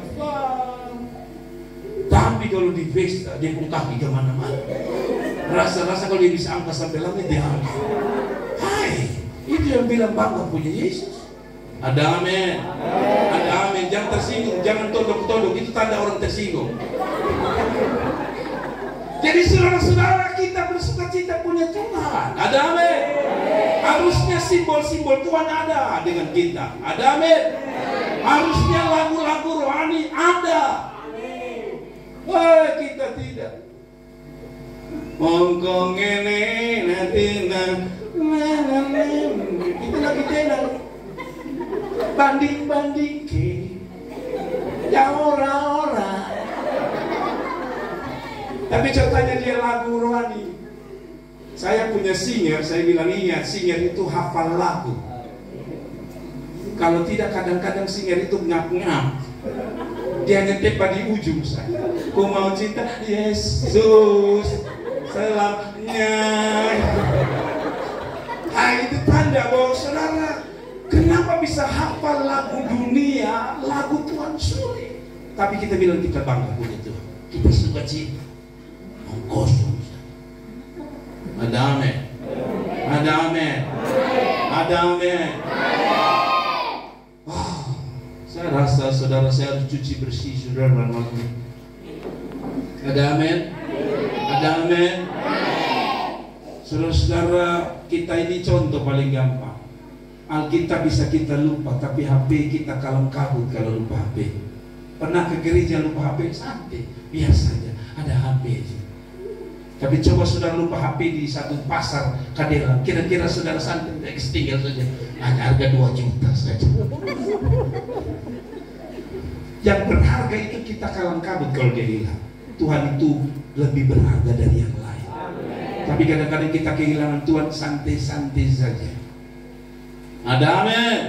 tapi kalau di pesta dia pun kaki kemana-mana. Rasa-rasa kalau dia bisa angkat sampai langit dia angkat. Hai, itu yang bilang bangga punya Yesus. Ada amin. Ada amin. Jangan tersinggung, jangan todok-todok. Itu tanda orang tersinggung. Jadi saudara-saudara kita bersukacita punya Tuhan. Ada amin. Harusnya simbol-simbol Tuhan ada dengan kita. Ada amin. Harusnya lagu-lagu rohani ada. Wah, kita tidak. Mongkong ini nanti kita lagi tenang banding ke ya ora. Tapi contohnya dia lagu rohani. Saya punya singer, saya bilang ingat singer itu hafal lagu. Kalau tidak kadang-kadang singer itu ngap-ngap. Dia nyetek di ujung saya. Ku mau cinta Yesus selamanya. Nah, itu tanda bahwa saudara kenapa bisa hafal lagu dunia, lagu Tuhan sulit. Tapi kita bilang kita bangga punya Tuhan. Kita suka cinta. Kosong Ada amin. Ada amin. Ada amin. Saya rasa saudara saya harus cuci bersih saudara malam ini. Ada amin. Ada amin. Saudara-saudara, kita ini contoh paling gampang. Alkitab bisa kita lupa, tapi HP kita kalang kabut kalau lupa HP. Pernah ke gereja lupa HP? Santai, biasa aja, ada HP aja. Tapi coba saudara lupa HP di satu pasar Kadera, kira-kira saudara santai, tinggal saja, hanya harga 2 juta saja. Yang berharga itu kita kalang kabut kalau dia hilang. Tuhan itu lebih berharga dari yang lain. Tapi kadang-kadang kita kehilangan Tuhan santai-santai saja. Ada amin.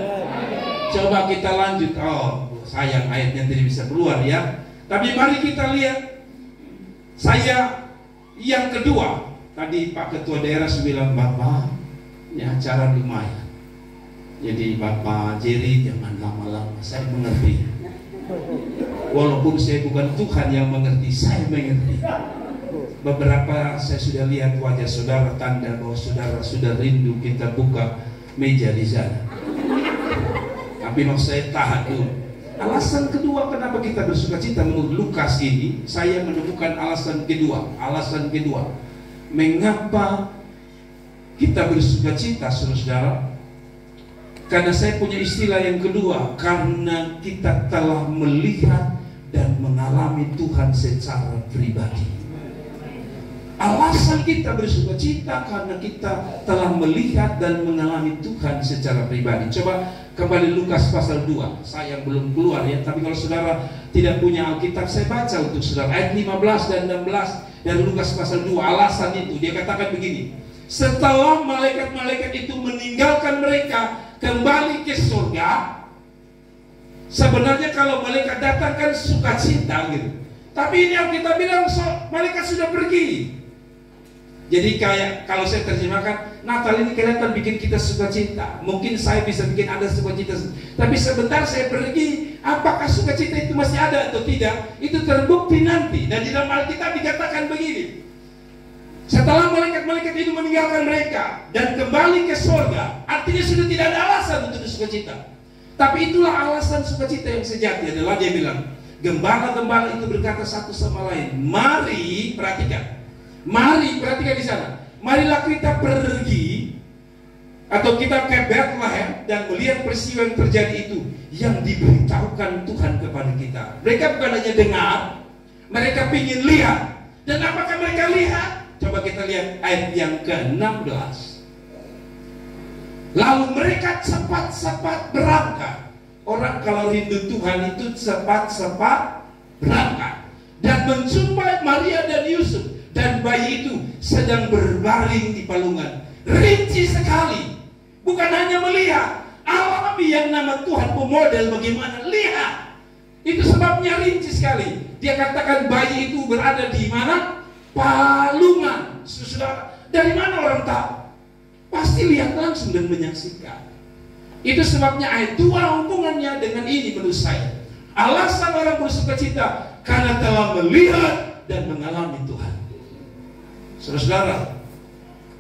Coba kita lanjut. Oh, sayang ayatnya tidak bisa keluar ya. Tapi mari kita lihat. Saya yang kedua. Tadi Pak Ketua Daerah bilang, Bapak, ini acara lumayan. Jadi Bapak Jerry jangan lama-lama. Saya mengerti. Walaupun saya bukan Tuhan yang mengerti, saya mengerti. Beberapa saya sudah lihat wajah saudara, tanda bahwa saudara sudah rindu kita buka meja di sana. Tapi mau saya tahan dulu. Alasan kedua kenapa kita bersuka cita menurut Lukas ini, saya menemukan alasan kedua. Alasan kedua, mengapa kita bersuka cita, saudara? Karena saya punya istilah yang kedua, karena kita telah melihat dan mengalami Tuhan secara pribadi. Alasan kita bersuka cita karena kita telah melihat dan mengalami Tuhan secara pribadi. Coba kembali Lukas pasal 2. Saya belum keluar ya, tapi kalau saudara tidak punya Alkitab, saya baca untuk saudara ayat 15 dan 16 dari Lukas pasal 2. Alasan itu, dia katakan begini. Setelah malaikat-malaikat itu meninggalkan mereka kembali ke surga. Sebenarnya kalau malaikat datang kan sukacita gitu. Tapi ini Alkitab bilang malaikat sudah pergi. Jadi kayak kalau saya terjemahkan, Natal ini kelihatan bikin kita sukacita. Mungkin saya bisa bikin Anda sukacita, tapi sebentar saya pergi, apakah sukacita itu masih ada atau tidak? Itu terbukti nanti. Dan di dalam Alkitab dikatakan begini. Setelah malaikat-malaikat itu meninggalkan mereka dan kembali ke surga, artinya sudah tidak ada alasan untuk sukacita. Tapi itulah alasan sukacita yang sejati adalah dia bilang, gembala-gembala itu berkata satu sama lain, mari perhatikan. Mari perhatikan di sana. Marilah kita pergi atau kita ke Bethlehem dan melihat peristiwa yang terjadi itu yang diberitahukan Tuhan kepada kita. Mereka bukan hanya dengar, mereka ingin lihat. Dan apakah mereka lihat? Coba kita lihat ayat yang ke-16. Lalu mereka cepat-cepat berangkat. Orang kalau rindu Tuhan itu cepat-cepat berangkat dan menjumpai Maria dan Yusuf. Dan bayi itu sedang berbaring di palungan. Rinci sekali. Bukan hanya melihat, alami yang nama Tuhan pemodel bagaimana. Lihat. Itu sebabnya rinci sekali. Dia katakan bayi itu berada di mana? Palungan. Saudara, dari mana orang tahu? Pasti lihat langsung dan menyaksikan. Itu sebabnya ayat 2 hubungannya dengan ini menurut saya. Alasan orang bersuka cita karena telah melihat dan mengalami Tuhan. Saudara-saudara,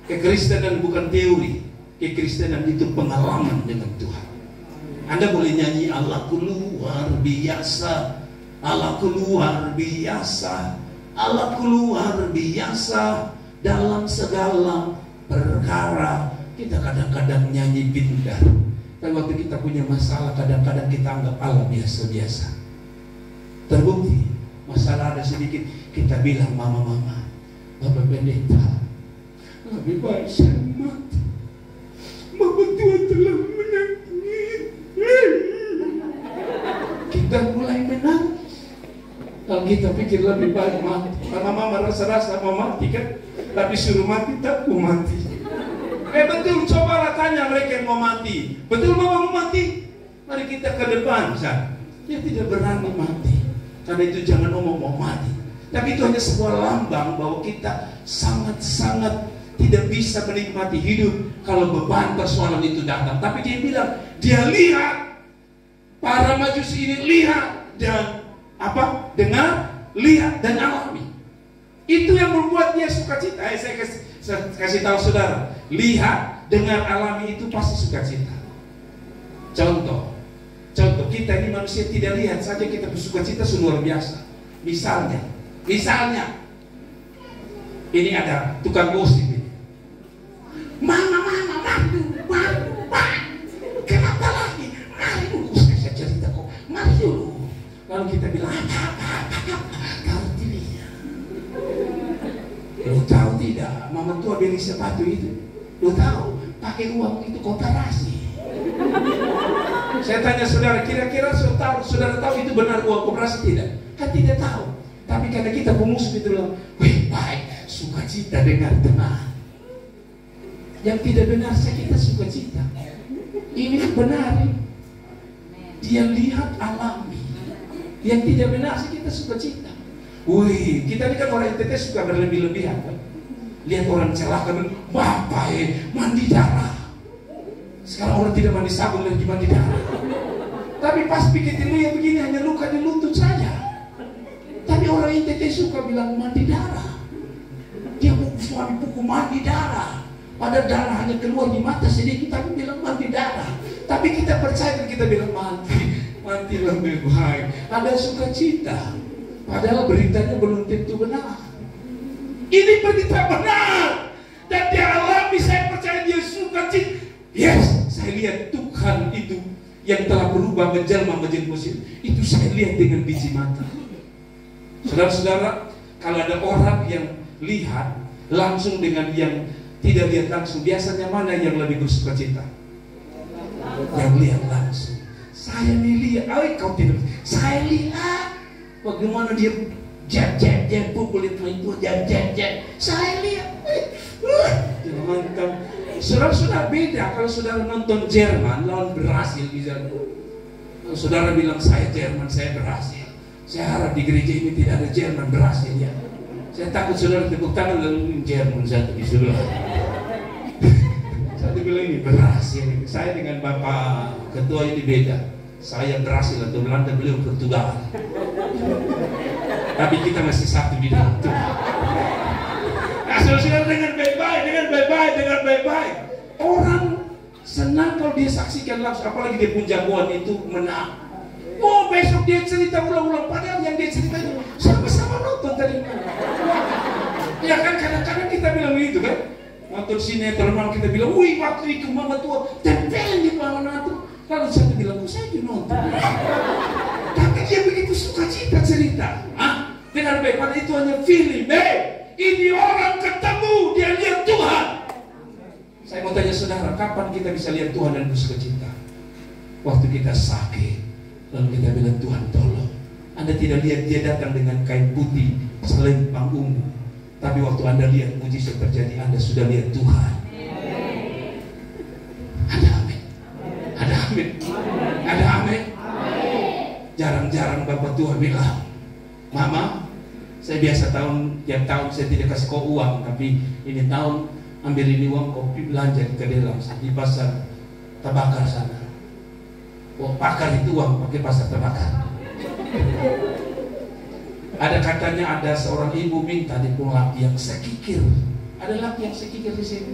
kekristenan bukan teori. Kekristenan itu pengalaman dengan Tuhan. Anda boleh nyanyi Allahku luar biasa, Allahku luar biasa, Allahku luar biasa dalam segala perkara. Kita kadang-kadang nyanyi pindah. Tapi waktu kita punya masalah, kadang-kadang kita anggap Allah biasa-biasa. Terbukti masalah ada sedikit, kita bilang mama-mama, Bapak Pendeta, lebih baik saya mati. Mama Tuhan telah menangis. Kita mulai menangis. Kalau kita pikir lebih baik mati, mama rasa-rasa mau mati kan, tapi suruh mati tak mau mati. Betul, cobalah tanya mereka yang mau mati. Betul mama mau mati? Mari kita ke depan, San. Dia tidak berani mati. Karena itu jangan ngomong mau mati. Tapi itu hanya sebuah lambang bahwa kita sangat-sangat tidak bisa menikmati hidup kalau beban persoalan itu datang. Tapi dia bilang, dia lihat, para majusi ini lihat dan dengar, lihat dan alami. Itu yang membuat dia sukacita. Saya kasih tahu saudara, lihat, dengar, alami itu pasti sukacita. Contoh kita ini manusia tidak lihat saja kita bersukacita luar biasa. Misalnya, ini ada tukang gosip ini. Mama, kenapa lagi? Mari dulu, saya cerita kok. Mari dulu. Lalu kita bilang, tahu tidak? Lu tahu tidak? Mama tua beli sepatu itu. Lu tahu? Pakai uang itu koperasi. Saya tanya saudara, kira-kira saudara tahu itu benar uang koperasi tidak? Kan tidak tahu. Tapi karena kita pemusuh itu bilang, wih baik, sukacita dengar teman. Yang tidak benar saya kita sukacita. Ini benar. Dia lihat alami. Yang tidak benar sih kita sukacita. Wih, kita ini kan orang NTT suka berlebih-lebihan kan? Lihat orang celaka, bapak mandi darah. Sekarang orang tidak mandi sabun lagi mandi darah. Tapi pas pikirin lu yang begini hanya luka di lutut saja. Tapi orang NTT suka bilang mandi darah. Dia suami pukul mandi darah. Pada darah hanya keluar di mata sedikit, tapi bilang mandi darah. Tapi kita percaya dan kita bilang mati lebih baik. Ada sukacita. Padahal beritanya belum tentu benar. Ini berita benar. Dan dia alami, saya percaya dia sukacita. Yes, saya lihat Tuhan itu yang telah berubah menjelma menjadi musim. Itu saya lihat dengan biji mata. Saudara-saudara, kalau ada orang yang lihat langsung dengan yang tidak lihat langsung, biasanya mana yang lebih bersukacita? Yang lihat langsung. Saya lihat, kau tidak. Saya lihat bagaimana dia jab pukul itu jab. Saya lihat, mantap. Saudara beda kalau saudara nonton Jerman lawan Brasil misalnya. Kalau saudara bilang saya Jerman, saya berhasil. Saya harap di gereja ini tidak ada Jerman berhasil ya. Saya takut saudara tepuk tangan lalu Jerman satu di sebelah. Satu bilang ini berhasil. Saya dengan Bapak Ketua ini beda. Saya berhasil atau Belanda, beliau Portugal. Tapi kita masih satu di dalam Tuhan. Nah, saudara dengan baik-baik. Orang senang kalau dia saksikan langsung, apalagi dia pun jagoan itu menang. Oh, besok dia cerita ulang-ulang, padahal yang dia cerita itu sama-sama nonton tadi. Ya kan, kadang-kadang kita bilang begitu kan. Nonton sinetron kita bilang, wih waktu itu mama tua tempelin di mana itu. Lalu saya bilang, saya juga nonton. Tapi dia begitu sukacita cerita. Dengan baik, pada itu hanya film. Ini orang ketemu, dia lihat Tuhan. Saya mau tanya saudara, kapan kita bisa lihat Tuhan dan bersukacita? Waktu kita sakit, lalu kita bilang Tuhan tolong. Anda tidak lihat dia datang dengan kain putih selempang ungu. Tapi waktu Anda lihat mujizat terjadi, Anda sudah lihat Tuhan. Ada amin. Ada amin. Ada amin. Jarang-jarang Bapak Tuhan bilang, Mama, saya biasa tiap tahun saya tidak kasih kau uang, tapi ini tahun ambil ini uang kau belanja ke dalam di pasar Tabakar sana. Oh, pakar itu uang pakai pasar Tabakar. Ada katanya ada seorang ibu minta di laki yang sekikir. Ada laki yang sekikir di sini.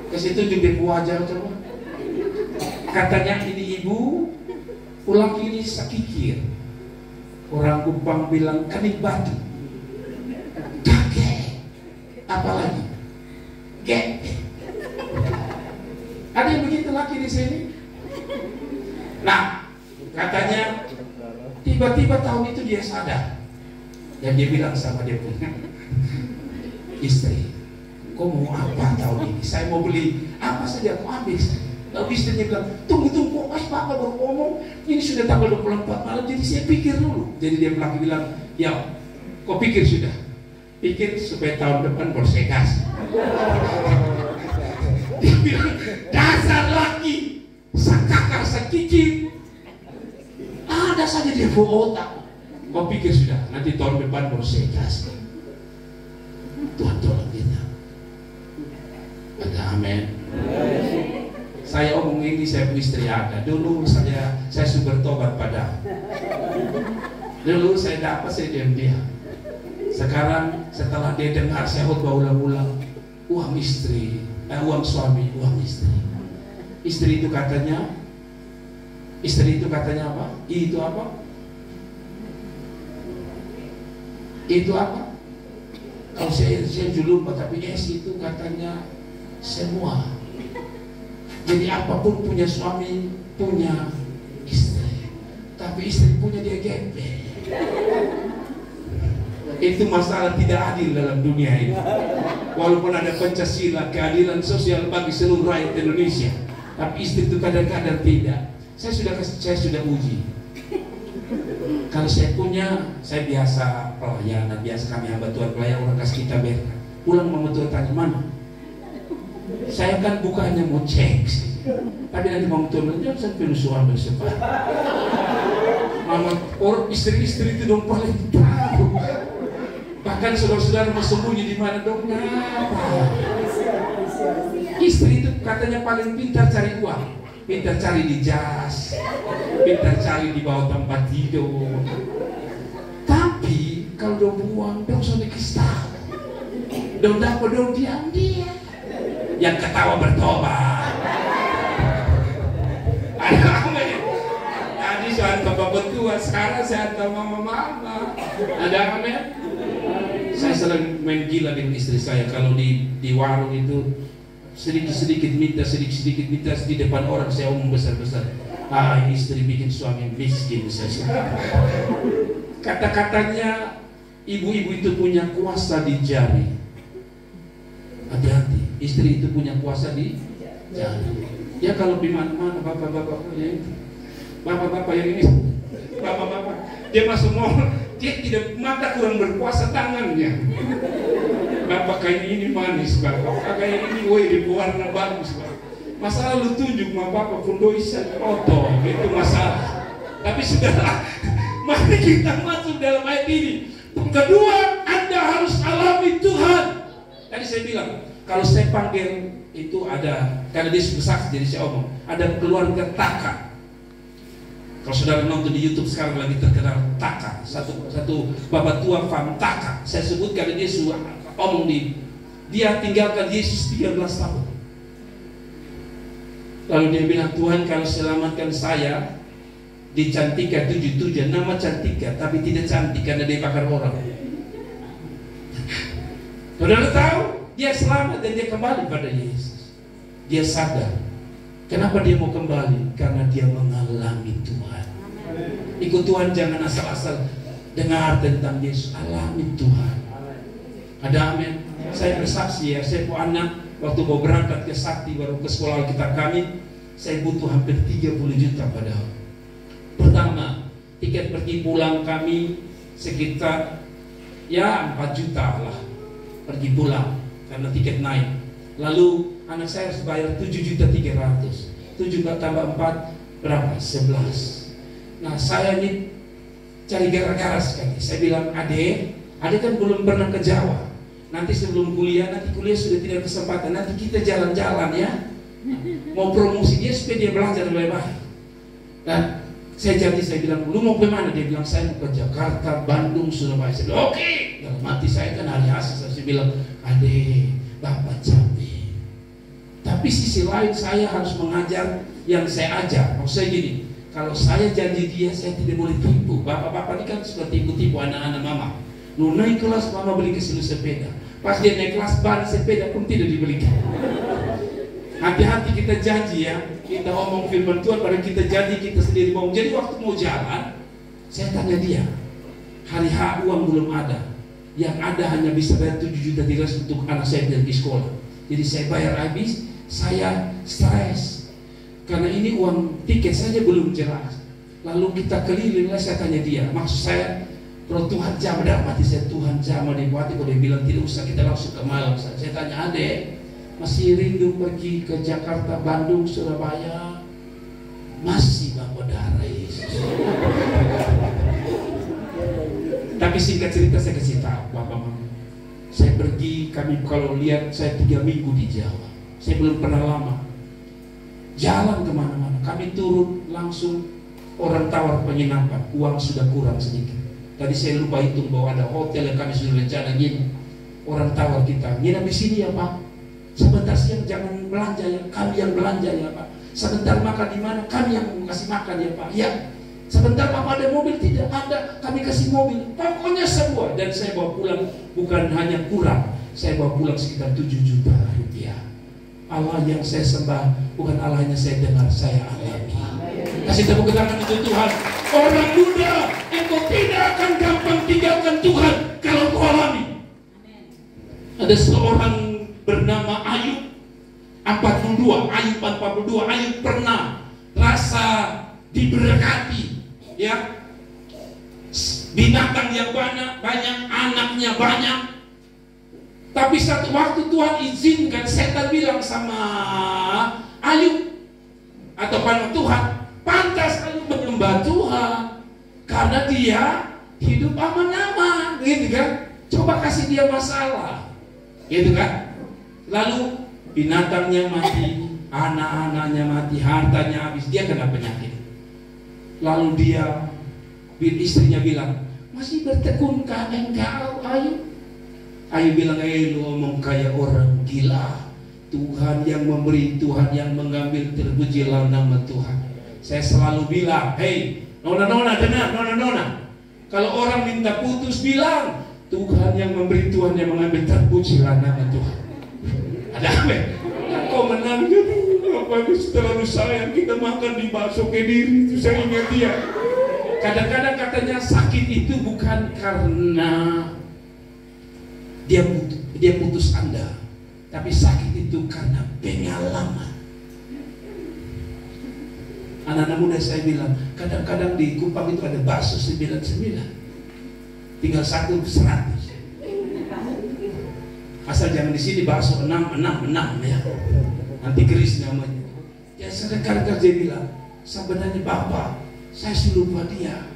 Ke situ juga wajah coba. Katanya ini ibu, laki ini sekikir. Orang Kupang bilang kanik batu. Kakek. Apalagi? Gek. Ada yang begitu laki di sini. Nah, katanya tiba-tiba tahun itu dia sadar. Dan dia bilang sama dia punya istri, kau mau apa tahun ini? Saya mau beli apa saja, aku ambil. Lalu istrinya bilang, tunggu, mas papa baru ngomong, ini sudah tanggal 24 malam, jadi saya pikir dulu. Jadi dia bilang, ya, kau pikir sudah? Pikir supaya tahun depan baru saya kasih. Dia bilang, dasar laki, sakakar, sakikir. Ada saja dia bawa otak. Kau pikir sudah, nanti tahun depan baru saya kasih. Tuhan tolong kita. Ada amin. Saya omong ini, saya punya istri ada. Dulu saya sumber tobat pada. Dulu saya dapat, saya diam-diam. Sekarang setelah dia dengar saya khotbah ulang-ulang, uang suami, uang istri. Istri itu katanya apa? Itu apa? Itu apa? Kalau saya dulu tapi itu katanya semua. Jadi apapun punya suami, punya istri. Tapi istri punya dia gembel. Itu masalah tidak adil dalam dunia ini. Walaupun ada Pancasila, keadilan sosial bagi seluruh rakyat Indonesia, tapi istri itu kadang-kadang tidak. Saya sudah uji. Kalau saya punya, saya biasa pelayanan, biasa kami hamba Tuhan pelayan, orang kasih kita berkat. Pulang mama Tuhan tanya mana? Saya kan bukannya mau cek, tapi nanti mama Tuhan bilang, saya perlu suami cepat. Mama, orang istri-istri itu dong paling tahu. Bahkan saudara-saudara mau sembunyi di mana dong? Istri itu katanya paling pintar cari uang, pintar cari di jas, pintar cari di bawah tempat tidur. Tapi kalau dong uang, dong sudah dikasih tahu, dong dapat dong diam-diam. Yang ketawa bertobat. Amin. Tadi saya hantar bapak tua, sekarang saya hantar mama-mama. Ada amin. Saya sering main gila dengan istri saya. Kalau di warung itu sedikit-sedikit minta di depan orang saya omong besar-besar. Istri bikin suami miskin. Kata-katanya ibu-ibu itu punya kuasa di jari. Hati-hati, istri itu punya kuasa di jari. Ya kalau di mana-mana bapak-bapak yang ini, bapak-bapak dia masuk mall, dia tidak mata kurang berkuasa tangannya. Bapak kayak ini manis, bapak kayak ini woi warna bagus, bapak. Masalah lu tunjuk sama bapak pun doisa oto, itu masalah. Tapi sudah, mari kita masuk dalam ayat ini. Kedua, Anda harus alami Tuhan. Tadi saya bilang, kalau saya panggil itu ada, karena dia bersaksi jadi saya omong, ada keluarga Taka. Kalau saudara nonton di YouTube sekarang lagi terkenal Taka, satu bapak tua fam Taka. Saya sebut karena dia sudah omong dia tinggalkan Yesus 13 tahun. Lalu dia bilang, Tuhan kalau selamatkan saya, dicantikan 77 nama cantika, tapi tidak cantik karena dia bakar orang. Saudara tahu, dia selamat dan dia kembali pada Yesus. Dia sadar. Kenapa dia mau kembali? Karena dia mengalami Tuhan. Ikut Tuhan jangan asal-asal dengar tentang Yesus, alami Tuhan. Ada amin. Saya bersaksi ya, saya punya anak waktu mau berangkat ke Sakti baru ke sekolah kita kami, saya butuh hampir 30 juta padahal. Pertama, tiket pergi pulang kami sekitar ya 4 juta lah pergi pulang karena tiket naik. Lalu anak saya harus bayar 7.300.000. 7 tambah 4 berapa? 11. Nah saya ini cari gara-gara sekali. Saya bilang, Ade kan belum pernah ke Jawa. Nanti sebelum kuliah, nanti kuliah sudah tidak kesempatan. Nanti kita jalan-jalan ya. Mau promosi dia supaya dia belajar lebih baik. Dan saya janji, saya bilang, lu mau ke mana? Dia bilang, saya mau ke Jakarta, Bandung, Surabaya. Saya bilang, oke. Dalam hati saya kan hari asal saya bilang, Ade, Bapak capek. Tapi sisi lain saya harus mengajar yang saya ajar. Maksud saya gini, kalau saya janji dia, saya tidak boleh tipu. Bapak-bapak ini kan suka tipu-tipu anak-anak mama. Lu naik kelas, mama beli ke sini sepeda. Pas dia naik kelas, ban sepeda pun tidak dibelikan. Hati-hati kita janji ya. Kita omong firman Tuhan, pada kita janji kita sendiri mau. Jadi waktu mau jalan, saya tanya dia, hari H uang belum ada. Yang ada hanya bisa bayar 7.300.000 untuk anak saya pergi sekolah. Jadi saya bayar habis, saya stres. Karena ini uang tiket saja belum jelas. Lalu kita keliling, saya tanya dia, maksud saya, kalau Tuhan jamah dalam hati saya, Tuhan jamah di hati. Kalau dia bilang tidak usah, kita langsung ke Malang. Saya tanya, Ade, masih rindu pergi ke Jakarta, Bandung, Surabaya? Masih Bapak darah Yesus. Tapi singkat cerita saya kasih tahu Bapak Mama, saya pergi, kami kalau lihat saya 3 minggu di Jawa. Saya belum pernah lama jalan kemana-mana. Kami turun langsung orang tawar penginapan, uang sudah kurang sedikit. Tadi saya lupa hitung bahwa ada hotel yang kami sudah rencana gini. Orang tawar kita, nginap di sini ya Pak. Sebentar siang jangan belanja ya, kami yang belanja ya Pak. Sebentar makan di mana, kami yang kasih makan ya Pak. Ya. Sebentar Bapak ada mobil, tidak ada, kami kasih mobil. Pokoknya semua. Dan saya bawa pulang, bukan hanya kurang, saya bawa pulang sekitar 7 juta rupiah. Allah yang saya sembah bukan Allah yang saya dengar, saya alami. Kasih tepuk tangan untuk Tuhan. Orang muda, engkau tidak akan gampang tinggalkan Tuhan kalau kau alami. Ada seorang bernama Ayub 42. Ayub 42. Ayub pernah rasa diberkati, ya, binatang yang banyak, anaknya banyak. Tapi satu waktu Tuhan izinkan, setan bilang sama Ayub atau pada Tuhan, pantas Ayub menyembah Tuhan karena dia hidup aman-aman, gitu kan? Coba kasih dia masalah, gitu kan? Lalu binatangnya mati, anak-anaknya mati, hartanya habis, dia kena penyakit. Lalu dia, istrinya bilang, masih bertekunkah engkau Ayub? Ayub bilang, lu ngomong kayak orang gila. Tuhan yang memberi, Tuhan yang mengambil, terpujilah nama Tuhan. Saya selalu bilang, hei nona-nona dengar, nona-nona, kalau orang minta putus bilang, Tuhan yang memberi, Tuhan yang mengambil, terpujilah nama Tuhan. Ada apa? Kau menang gitu. Bagus, terlalu sayang, kita makan di bakso Kediri, itu saya ingat dia. Kadang-kadang katanya sakit itu bukan karena dia putus Anda, tapi sakit itu karena pengalaman. Anak-anak muda saya bilang, kadang-kadang di Kupang itu ada bakso 99, tinggal satu 100. Asal jangan di sini bakso 6 ya, nanti keris namanya. Ya kadang-kadang dia bilang, sebenarnya Bapak, saya sudah lupa dia.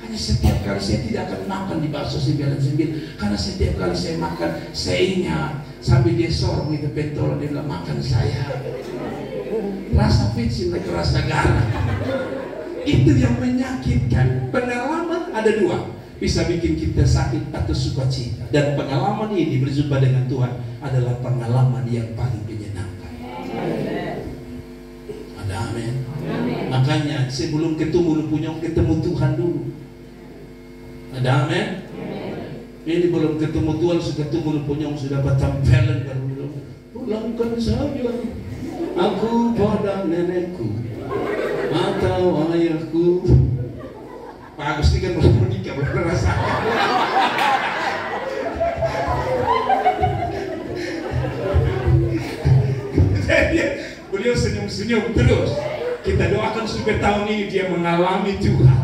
Hanya setiap kali saya tidak akan makan di bakso 99, karena setiap kali saya makan, saya ingat sampai dia sorong itu pentolan, dia bilang makan saya. Rasa vicin, rasa garam. Itu yang menyakitkan. Pengalaman ada dua, bisa bikin kita sakit atau sukacita. Dan pengalaman ini berjumpa dengan Tuhan adalah pengalaman yang paling menyenangkan. Ada amin. Makanya sebelum ketemu Lupunyong, ketemu Tuhan dulu. Ada amin. Ini belum ketemu Tuhan, sudah ketemu Lupunyong, sudah bertampilan baru. Pulangkan saja aku pada nenekku atau ayahku. Pak Agus ini kan belum menikah, belum merasakan. Beliau senyum-senyum terus. Kita doakan supaya tahun ini dia mengalami Tuhan.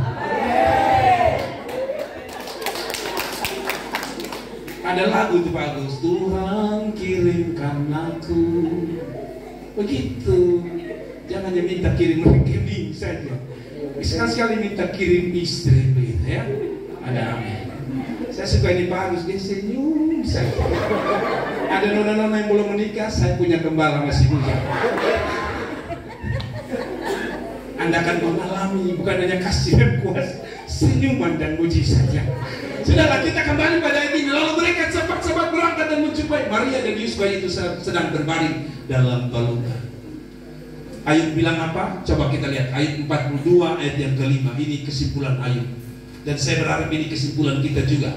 Ada lagu itu Pak Agus, Tuhan kirimkan aku. Begitu. Jangan hanya minta kirim rekening saja. Sekali-sekali minta kirim istri begitu ya. Ada amin. Saya suka ini Pak Agus, dia senyum saja. Ada nona-nona yang belum menikah, saya punya gembala masih muda. Anda akan mengalami bukan hanya kasih dan kuasa, senyuman dan muji saja. Sudahlah, kita kembali pada ayat ini. Lalu mereka cepat-cepat berangkat dan menjumpai Maria dan Yusuf itu sedang berbaring dalam balungan. Ayub bilang apa? Coba kita lihat ayat 42 ayat yang kelima. Ini kesimpulan Ayub. Dan saya berharap ini kesimpulan kita juga.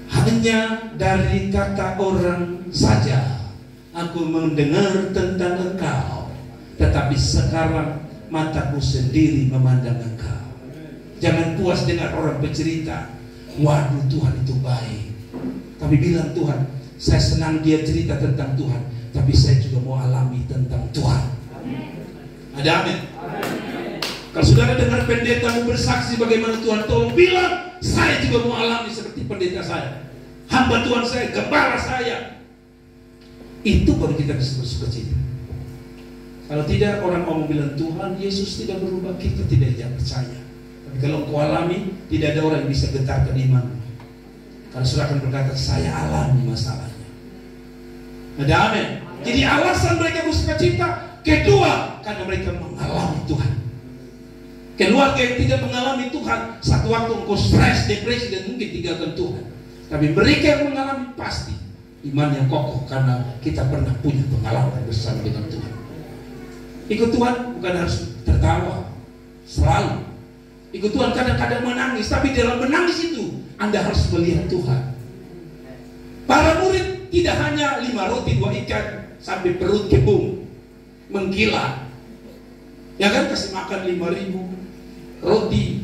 Hanya dari kata orang saja aku mendengar tentang engkau, tetapi sekarang mataku sendiri memandang engkau. Jangan puas dengar orang bercerita, waduh Tuhan itu baik. Tapi bilang Tuhan, saya senang dia cerita tentang Tuhan, tapi saya juga mau alami tentang Tuhan. Ada amin. Kalau saudara dengar pendetamu bersaksi bagaimana Tuhan tolong, bilang saya juga mau alami seperti pendeta saya, hamba Tuhan saya, gembala saya. Itu baru kita bisa bersuka-cita. Kalau tidak, orang mau bilang Tuhan Yesus tidak berubah, kita tidak percaya. Tapi kalau engkau alami, tidak ada orang yang bisa getarkan iman. Kalau saudara akan berkata, saya alami masalahnya. Ada amin. Jadi alasan mereka bersuka cita kedua, karena mereka mengalami Tuhan. Keluarga yang tidak mengalami Tuhan, satu waktu engkau stres, depresi, dan mungkin tinggalkan Tuhan. Tapi mereka yang mengalami pasti iman yang kokoh, karena kita pernah punya pengalaman bersama dengan Tuhan. Ikut Tuhan bukan harus tertawa selalu. Ikut Tuhan kadang-kadang menangis, tapi dalam menangis itu Anda harus melihat Tuhan. Para murid tidak hanya 5 roti 2 ikan sampai perut kembung menggila, ya kan, kasih makan 5.000 roti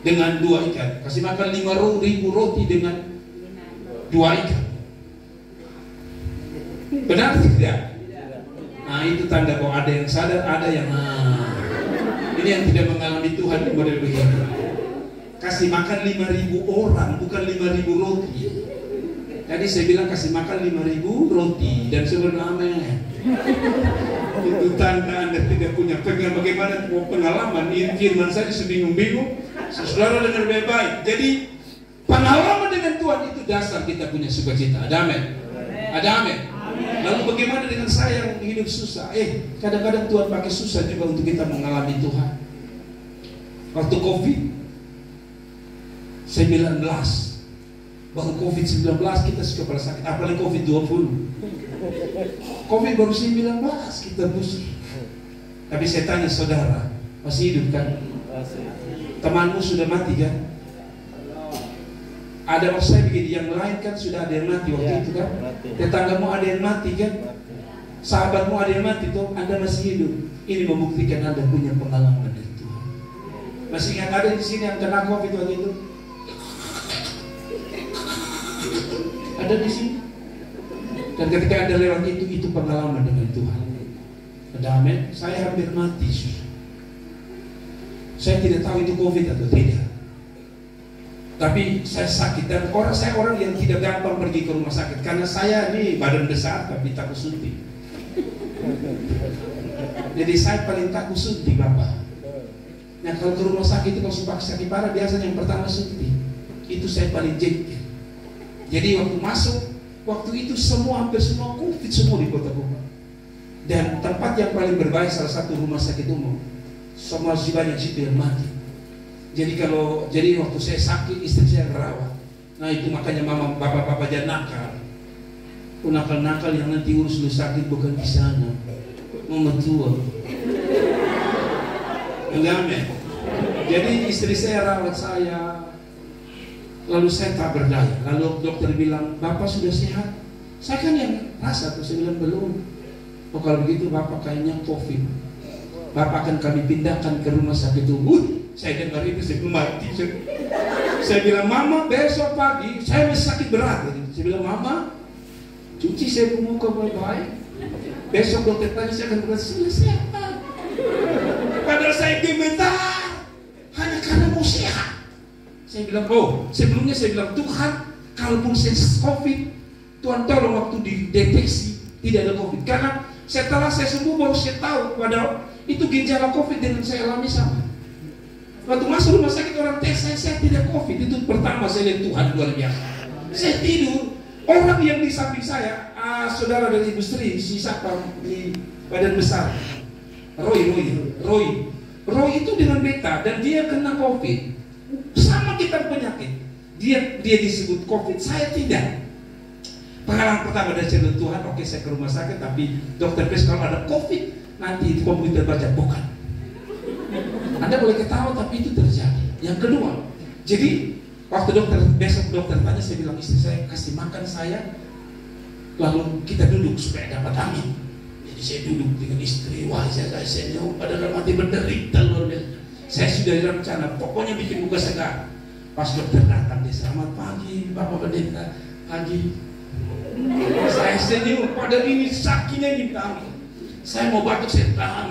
dengan 2 ikan, kasih makan 5.000 roti dengan 2 ikan. Benar tidak? Nah, itu tanda bahwa ada yang sadar, ada yang ini yang tidak mengalami Tuhan model begini. Kasih makan 5.000 orang, bukan 5.000 roti. Tadi saya bilang kasih makan 5.000 roti dan sebenarnya itu tanda Anda tidak punya bagaimana pengalaman. Ini firman saya sebingung-bingung. Saudara dengar baik-baik. Jadi pengalaman dengan Tuhan itu dasar kita punya sukacita. Ada amin? Ada amin? Lalu bagaimana dengan saya yang hidup susah? Kadang-kadang Tuhan pakai susah juga untuk kita mengalami Tuhan. Waktu COVID 19, baru COVID-19 kita suka pada sakit, apalagi COVID-20. COVID baru 19 kita busuk. Tapi saya tanya saudara, masih hidup kan? Temanmu sudah mati kan? Ada waktu saya begini, yang lain kan sudah ada yang mati waktu itu kan? Tetanggamu ada yang mati kan? Sahabatmu ada yang mati tuh, Anda masih hidup. Ini membuktikan Anda punya pengalaman dari Tuhan. Masih ingat ada di sini yang kena COVID waktu itu? Ada di sini. Dan ketika Anda lewat itu pengalaman dengan Tuhan. Ada amin? Saya hampir mati. Saya tidak tahu itu COVID atau tidak. Tapi saya sakit, dan saya orang yang tidak gampang pergi ke rumah sakit, karena saya ini badan besar tapi takut suntik. Jadi saya paling takut suntik, Bapak. Nah, kalau ke rumah sakit itu kalau sakit parah, biasanya yang pertama suntik. Itu saya paling jengkel. Jadi waktu masuk, waktu itu hampir semua COVID semua di kota Bogor. Dan tempat yang paling berbahaya salah satu rumah sakit umum. Semua si banyak situ yang mati. Jadi waktu saya sakit, istri saya merawat. Nah itu makanya bapak-bapak jangan nakal. Nakal-nakal yang nanti urus lu sakit bukan di sana. Mama tua. Enggak, men. Jadi istri saya rawat saya. Lalu saya tak berdaya. Lalu dokter bilang, Bapak sudah sehat? Saya kan yang rasa tuh, saya bilang belum. Oh kalau begitu Bapak kayaknya COVID. Bapak akan kami pindahkan ke rumah sakit umum. Saya dengar itu, saya mati. Saya bilang, Mama besok pagi saya masih sakit berat. Saya bilang, Mama cuci saya muka baik-baik. Besok dokter tanya saya akan berkata, sudah sehat. Padahal saya gemetar hanya karena mau sehat. Saya bilang, sebelumnya saya bilang, Tuhan, kalaupun saya COVID, Tuhan tolong waktu dideteksi tidak ada COVID. Karena setelah saya sembuh baru saya tahu, padahal itu gejala COVID dengan saya alami sama. Waktu masuk rumah sakit orang tes saya tidak COVID. Itu pertama saya lihat Tuhan luar biasa. Saya tidur, orang yang di samping saya, saudara dari Ibu Sri, si siapa di badan besar, Roy itu dengan beta dan dia kena COVID. Sama kita penyakit. Dia disebut COVID, saya tidak. Pengalaman pertama dari cerita Tuhan, oke saya ke rumah sakit, tapi dokter pes kalau ada COVID nanti itu komputer baca bukan. Anda boleh ketawa tapi itu terjadi. Yang kedua, jadi waktu besok dokter tanya, saya bilang istri saya kasih makan saya, lalu kita duduk supaya dapat angin. Jadi saya duduk dengan istri, wajah saya padahal mati menderita luar biasa. Saya sudah rencana, pokoknya bikin muka segar. Pas dokter datang, dia selamat pagi Bapak Pendeta, pagi. Saya senyum, padahal ini sakitnya di tangan. Saya mau batuk, saya tahan.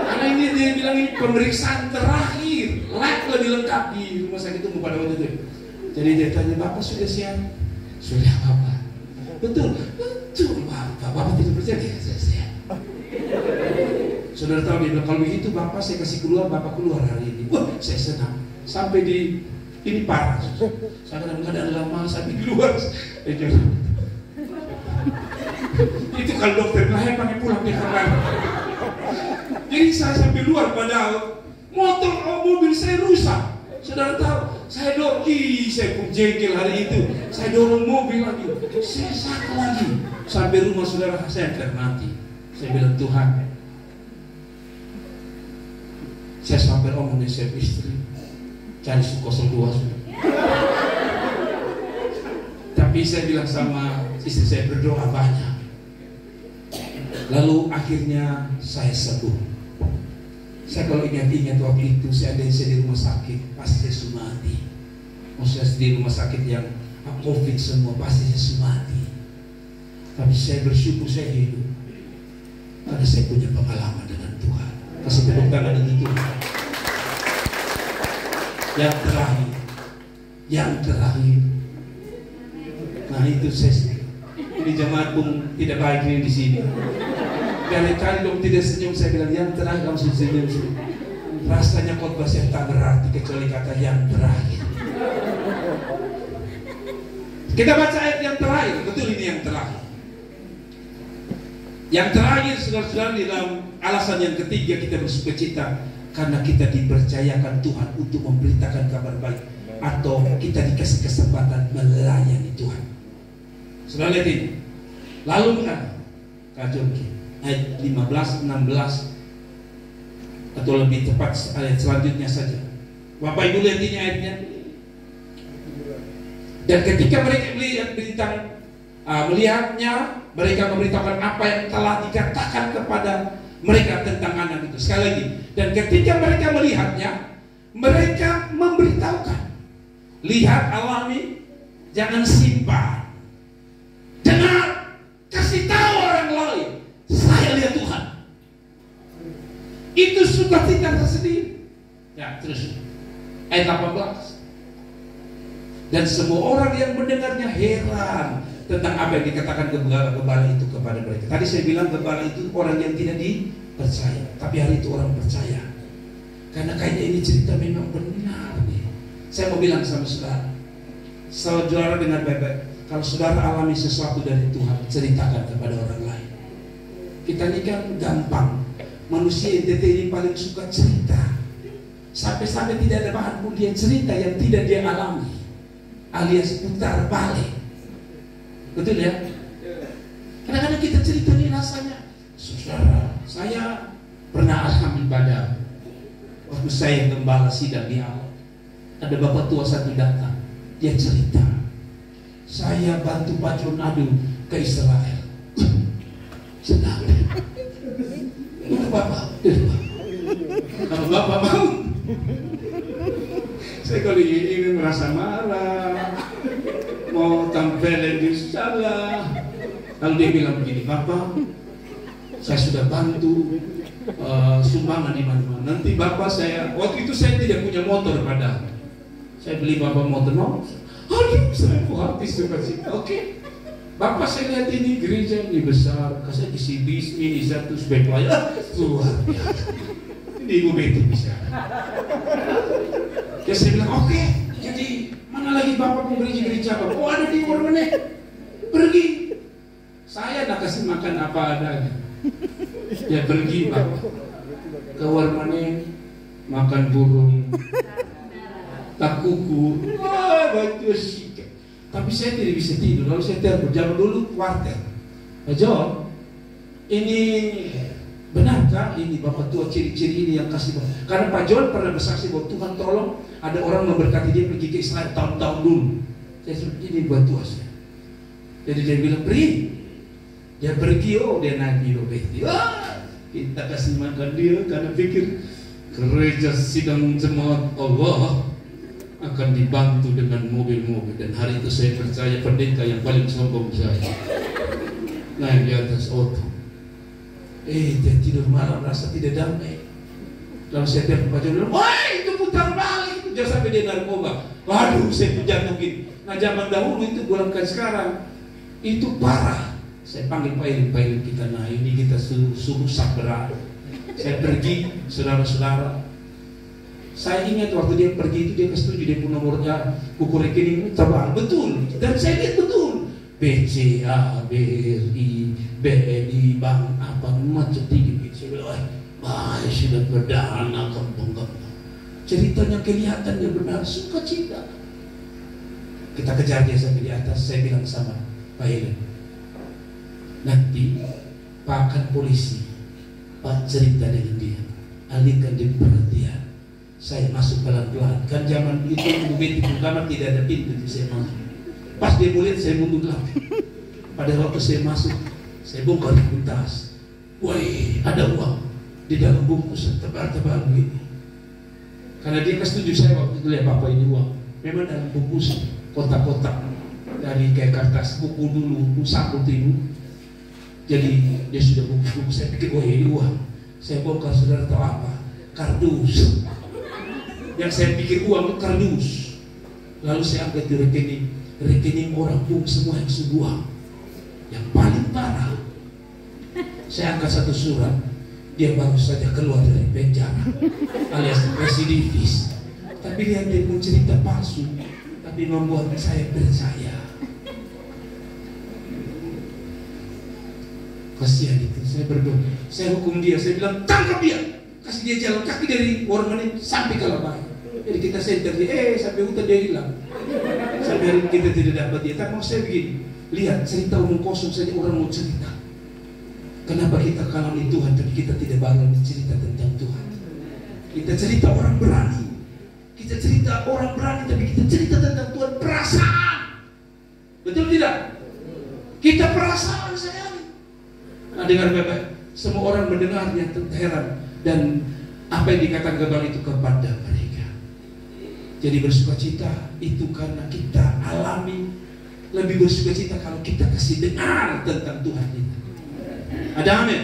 Karena ini dia bilang ini pemeriksaan terakhir, lab lebih lengkap di rumah sakit umum pada waktu itu. Jadi dia tanya, Bapak sudah siap? Sudah Bapak. Betul Bapak. Bapak tidak percaya? Ya, saya siap. Saudara tahu dia bilang, kalau begitu Bapak saya kasih keluar, Bapak keluar hari ini. Wah, saya senang. Sampai ini parah. Saya kadang-kadang lama sampai di luar. Itu kalau dokter lahir pakai pulang di kamar. Jadi saya sampai luar padahal mobil saya rusak. Saudara tahu, saya dorong, saya pun jengkel hari itu. Saya dorong mobil lagi, saya sakit lagi. Sampai rumah saudara, saya hampir mati. Saya bilang, Tuhan, saya sampai omong dengan saya istri, cari su 02 sudah. Tapi saya bilang sama istri saya, berdoa banyak. Lalu akhirnya saya sembuh. Saya kalau ingat-ingat waktu itu saya di rumah sakit, pasti saya sumati. Maksudnya di rumah sakit yang COVID semua, pasti saya sumati. Tapi saya bersyukur saya hidup karena saya punya pengalaman dengan Tuhan. Kasih tepuk tangan untuk Tuhan. Yang terakhir. Nah itu saya. Ini jemaat pun tidak baik ini di sini. Kali-kali kamu tidak senyum, saya bilang yang terakhir kamu senyum. Rasanya khotbah saya tak berarti kecuali kata yang terakhir. Kita baca ayat yang terakhir, betul ini yang terakhir. Yang terakhir saudara-saudara di dalam alasan yang ketiga kita bersukacita karena kita dipercayakan Tuhan untuk memberitakan kabar baik atau kita dikasih kesempatan melayani Tuhan. Saudara lihat ini. Lalu kacau ayat 15, 16 atau lebih tepat ayat selanjutnya saja. Bapak Ibu lihat ini ayatnya. Dan ketika mereka melihatnya, mereka memberitakan apa yang telah dikatakan kepada mereka tentang anak itu. Sekali lagi, dan ketika mereka melihatnya, mereka memberitahukan. Lihat, alami, jangan simpan. Dengar, kasih tahu orang lain. Saya lihat Tuhan. Itu sukacita tersendiri. Ya, terus ayat 18. Dan semua orang yang mendengarnya heran tentang apa yang dikatakan gembala itu kepada mereka. Tadi saya bilang gembala itu orang yang tidak dipercaya, tapi hari itu orang percaya. Karena kayaknya ini cerita memang benar nih. Saya mau bilang sama saudara dengan baik-baik. Kalau saudara alami sesuatu dari Tuhan, ceritakan kepada orang lain. Kita ini kan gampang. Manusia NTT ini paling suka cerita. Sampai-sampai tidak ada bahan pun dia cerita yang tidak dia alami, alias putar balik. Betul ya? Kadang-kadang kita cerita ini rasanya, saudara, saya pernah alami pada waktu saya gembala sidang di awal. Ada bapak tua satu datang, dia cerita, saya bantu Pak Jonadu ke Israel. Senang. Itu bapak, kalau bapak mau, saya kali ini merasa marah, mau tampilin di salah. Lalu dia bilang begini, Bapak, saya sudah bantu sumbangan di mana-mana. Nanti Bapak waktu itu saya tidak punya motor padahal. Saya beli Bapak motor, aduh, saya habis suka sih. Oke. Bapak saya lihat ini gereja ini besar, saya isi bis ini satu sebaik layak, luar biasa. Ini Ibu Betty bisa. Ya saya bilang oke, jadi mana lagi Bapak mau gereja apa? Oh ada di Warmane, pergi. Saya nak kasih makan apa adanya. Ya pergi Bapak ke Warmane, makan burung, tak kuku, wah baju sih. Tapi saya tidak bisa tidur. Lalu saya telepon, jangan dulu kuarter. Pak John, ini benarkah ini Bapak tua ciri-ciri ini yang kasih Bapak? Karena Pak John pernah bersaksi bahwa Tuhan tolong ada orang memberkati dia pergi ke Israel tahun-tahun dulu. Saya suruh ini buat tua saya. Jadi dia bilang pergi. Dia pergi, dia naik Ibu Betty. Kita kasih makan dia karena pikir gereja sidang jemaat Allah akan dibantu dengan mobil-mobil. Dan hari itu saya percaya pendeta yang paling sombong saya naik di atas auto. Dia tidur malam rasa tidak damai. Lalu saya telepon Pak John, wah itu putar balik, itu jangan sampai dia narkoba. Waduh, saya tuh jatuhin. Nah zaman dahulu itu bukan sekarang, itu parah. Saya panggil Pak Irin kita, nah ini kita suruh berat. Saya pergi, saudara-saudara. Saya ingat waktu dia pergi itu dia setuju, dia punya nomornya buku rekening tebal, betul. Dan saya lihat betul BCA, BRI, BNI, bank apa macam tinggi. Saya bilang, sudah berdana kembang-kembang. Ceritanya kelihatannya benar, sukacita. Kita kejar dia sampai di atas. Saya bilang sama Pak Helen, nanti Pak akan polisi, Pak cerita dengan dia, alihkan dia perhatian. Saya masuk pelan-pelan. Kan zaman itu begitu di kamar tidak ada pintu, saya masuk. Pas dia mulai saya mundur lagi. Pada waktu saya masuk, saya bongkar di tas. Woi, ada uang di dalam bungkus tebal-tebal begini. Karena dia setuju saya waktu itu, lihat Bapak ini uang. Memang dalam bungkus kotak-kotak dari kayak kertas buku dulu, saku itu. Jadi dia sudah bungkus-bungkus. Saya pikir, wah ini uang. Saya bongkar, saudara tahu apa? Kardus. Yang saya pikir uang itu kardus. Lalu saya angkat di rekening orang pun semua yang sebuah. Yang paling parah, saya angkat satu surat, dia baru saja keluar dari penjara, alias residivis. Tapi lihat dia pun cerita palsu, tapi membuat saya percaya. Kasihan itu, saya berdoa, saya hukum dia, saya bilang tangkap dia, kasih dia jalan kaki dari warung ini sampai ke Labay. Jadi kita senter dia, sampai hutan dia hilang. Sampai hari kita tidak dapat dia. Tak mau saya begini, lihat cerita umum kosong saja orang mau cerita. Kenapa kita kalami Tuhan tapi kita tidak bangun cerita tentang Tuhan? Kita cerita orang berani, kita cerita orang berani tapi kita cerita tentang Tuhan perasaan. Betul tidak? Kita perasaan sayang. Nah, dengar baik-baik, semua orang mendengarnya heran dan apa yang dikatakan Gebal itu kepada mereka. Jadi bersukacita itu karena kita alami. Lebih bersukacita kalau kita kasih dengar tentang Tuhan kita. Ada amin?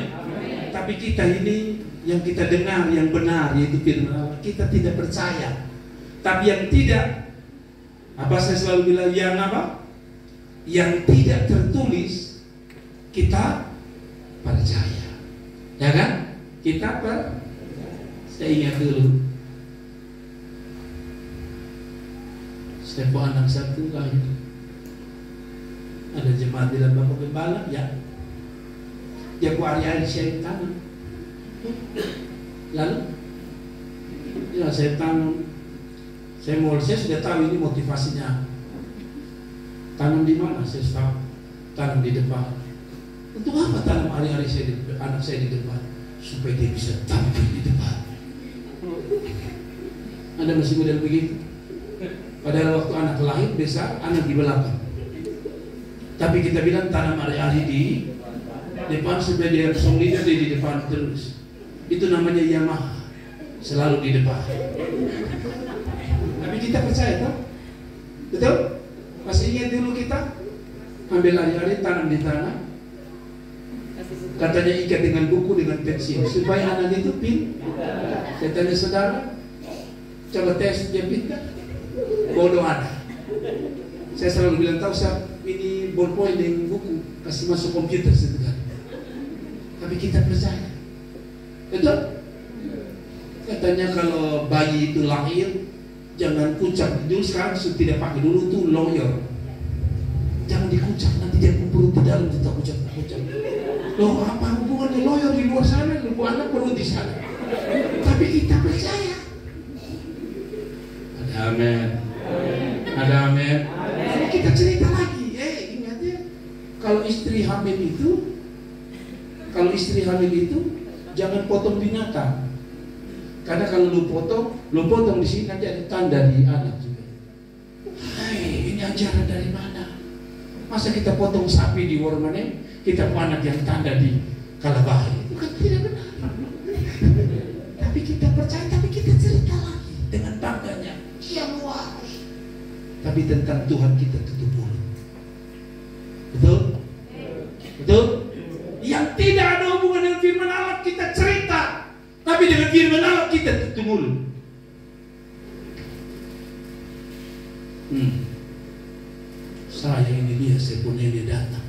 Tapi kita ini yang kita dengar yang benar yaitu firman Allah, kita tidak percaya. Tapi yang tidak, apa saya selalu bilang, yang apa? Yang tidak tertulis kita percaya. Ya kan? Saya ingat dulu Sepo anak satu lahir. Ada jemaat bilang, Bapak Gembala, ya. Dia ku hari-hari saya tanam. Lalu, ya saya tanam. Saya sudah tahu ini motivasinya. Tanam di mana? Saya tahu. Tanam di depan. Untuk apa tanam hari-hari anak saya di depan? Supaya dia bisa tampil di depan. Anda masih muda begitu? Padahal waktu anak lahir besar, anak di belakang. Tapi kita bilang tanam hari-hari di depan supaya dia solid di depan terus. Itu namanya Yamaha, selalu di depan. Tapi kita percaya tak? Betul? Masih ingat dulu kita ambil hari-hari tanam di tanah. Katanya ikat dengan buku dengan pensil supaya anak itu pintar. Saya tanya saudara, coba tes dia pintar. Bodoh anak. Saya selalu bilang, tahu saya ini ballpoint dengan buku, kasih masuk komputer sebentar. Tapi kita percaya. Betul? Katanya kalau bayi itu lahir jangan kucak. Dulu sekarang sudah tidak pakai, dulu tuh lawyer. Jangan dikucak, nanti dia perut di dalam kita kucak. Loh, apa hubungannya lawyer di luar sana, lu anak perut di sana. Tapi kita percaya. Ada amin. Ada amin. Lalu kita cerita lagi. Ingat ya, kalau istri hamil itu jangan potong binatang. Karena kalau lu potong di sini nanti ada tanda di anak juga. Ini ajaran dari mana? Masa kita potong sapi di Warmane, kita anak yang tanda di Kalabahi? Itu kan tidak benar. Tapi kita percaya, tapi kita cerita lagi dengan bangganya. Yang luas. Tapi tentang Tuhan kita tutup mulut. Betul? Betul? Yang tidak ada hubungan dengan firman Allah kita cerita. Tapi dengan firman Allah kita tutup mulut. Saya ini dia, saya pun nenek datang.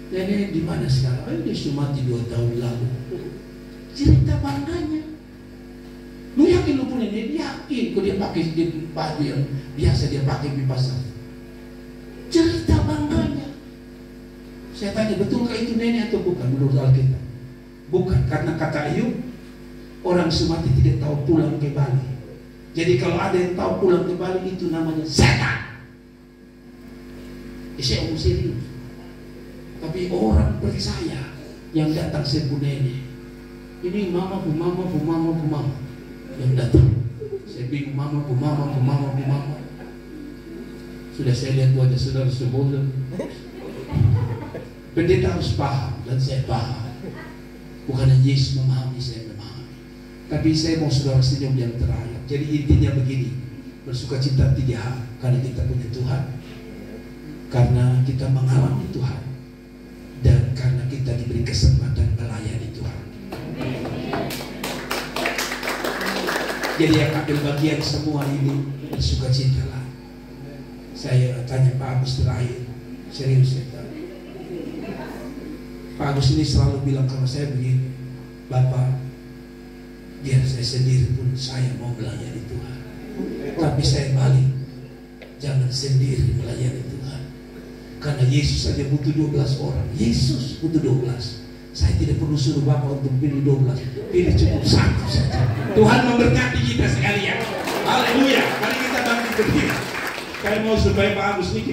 Nenek di mana sekarang? Dia sudah mati 2 tahun lalu. Cerita bangganya. Lu yakin lu punya nenek? Yakin. Kok dia pakai baju yang biasa dia pakai di pasar. Cerita bangganya. Saya tanya, betulkah itu nenek atau bukan menurut Alkitab? Bukan, karena kata Ayub, orang semati tidak tahu pulang kembali. Jadi kalau ada yang tahu pulang kembali, itu namanya setan. Saya omong serius. Tapi orang percaya yang datang sebenarnya, ini mama yang datang. Saya bingung, mama. Sudah saya lihat wajah saudara semua. Pendeta harus paham, dan saya paham. Bukan Yesus memahami, saya memahami. Tapi saya mau saudara senyum yang terakhir. Jadi intinya begini, bersukacita 3 hal. Karena kita punya Tuhan, karena kita mengalami Tuhan, dan karena kita diberi kesempatan melayani Tuhan. Jadi yang ambil bagian semua ini, bersukacitalah. Saya tanya Pak Agus terakhir, serius saya tanya. Pak Agus ini selalu bilang kalau saya begini, Bapak, biar saya sendiri pun saya mau melayani Tuhan. Tapi saya balik, jangan sendiri melayani Tuhan. Karena Yesus saja butuh 12 orang. Yesus butuh 12. Saya tidak perlu suruh Bapak untuk pilih 12. Pilih cukup 1 saja. Tuhan memberkati kita sekalian. Haleluya. Mari kita bangkit berdiri. Saya mau supaya Pak Agus ini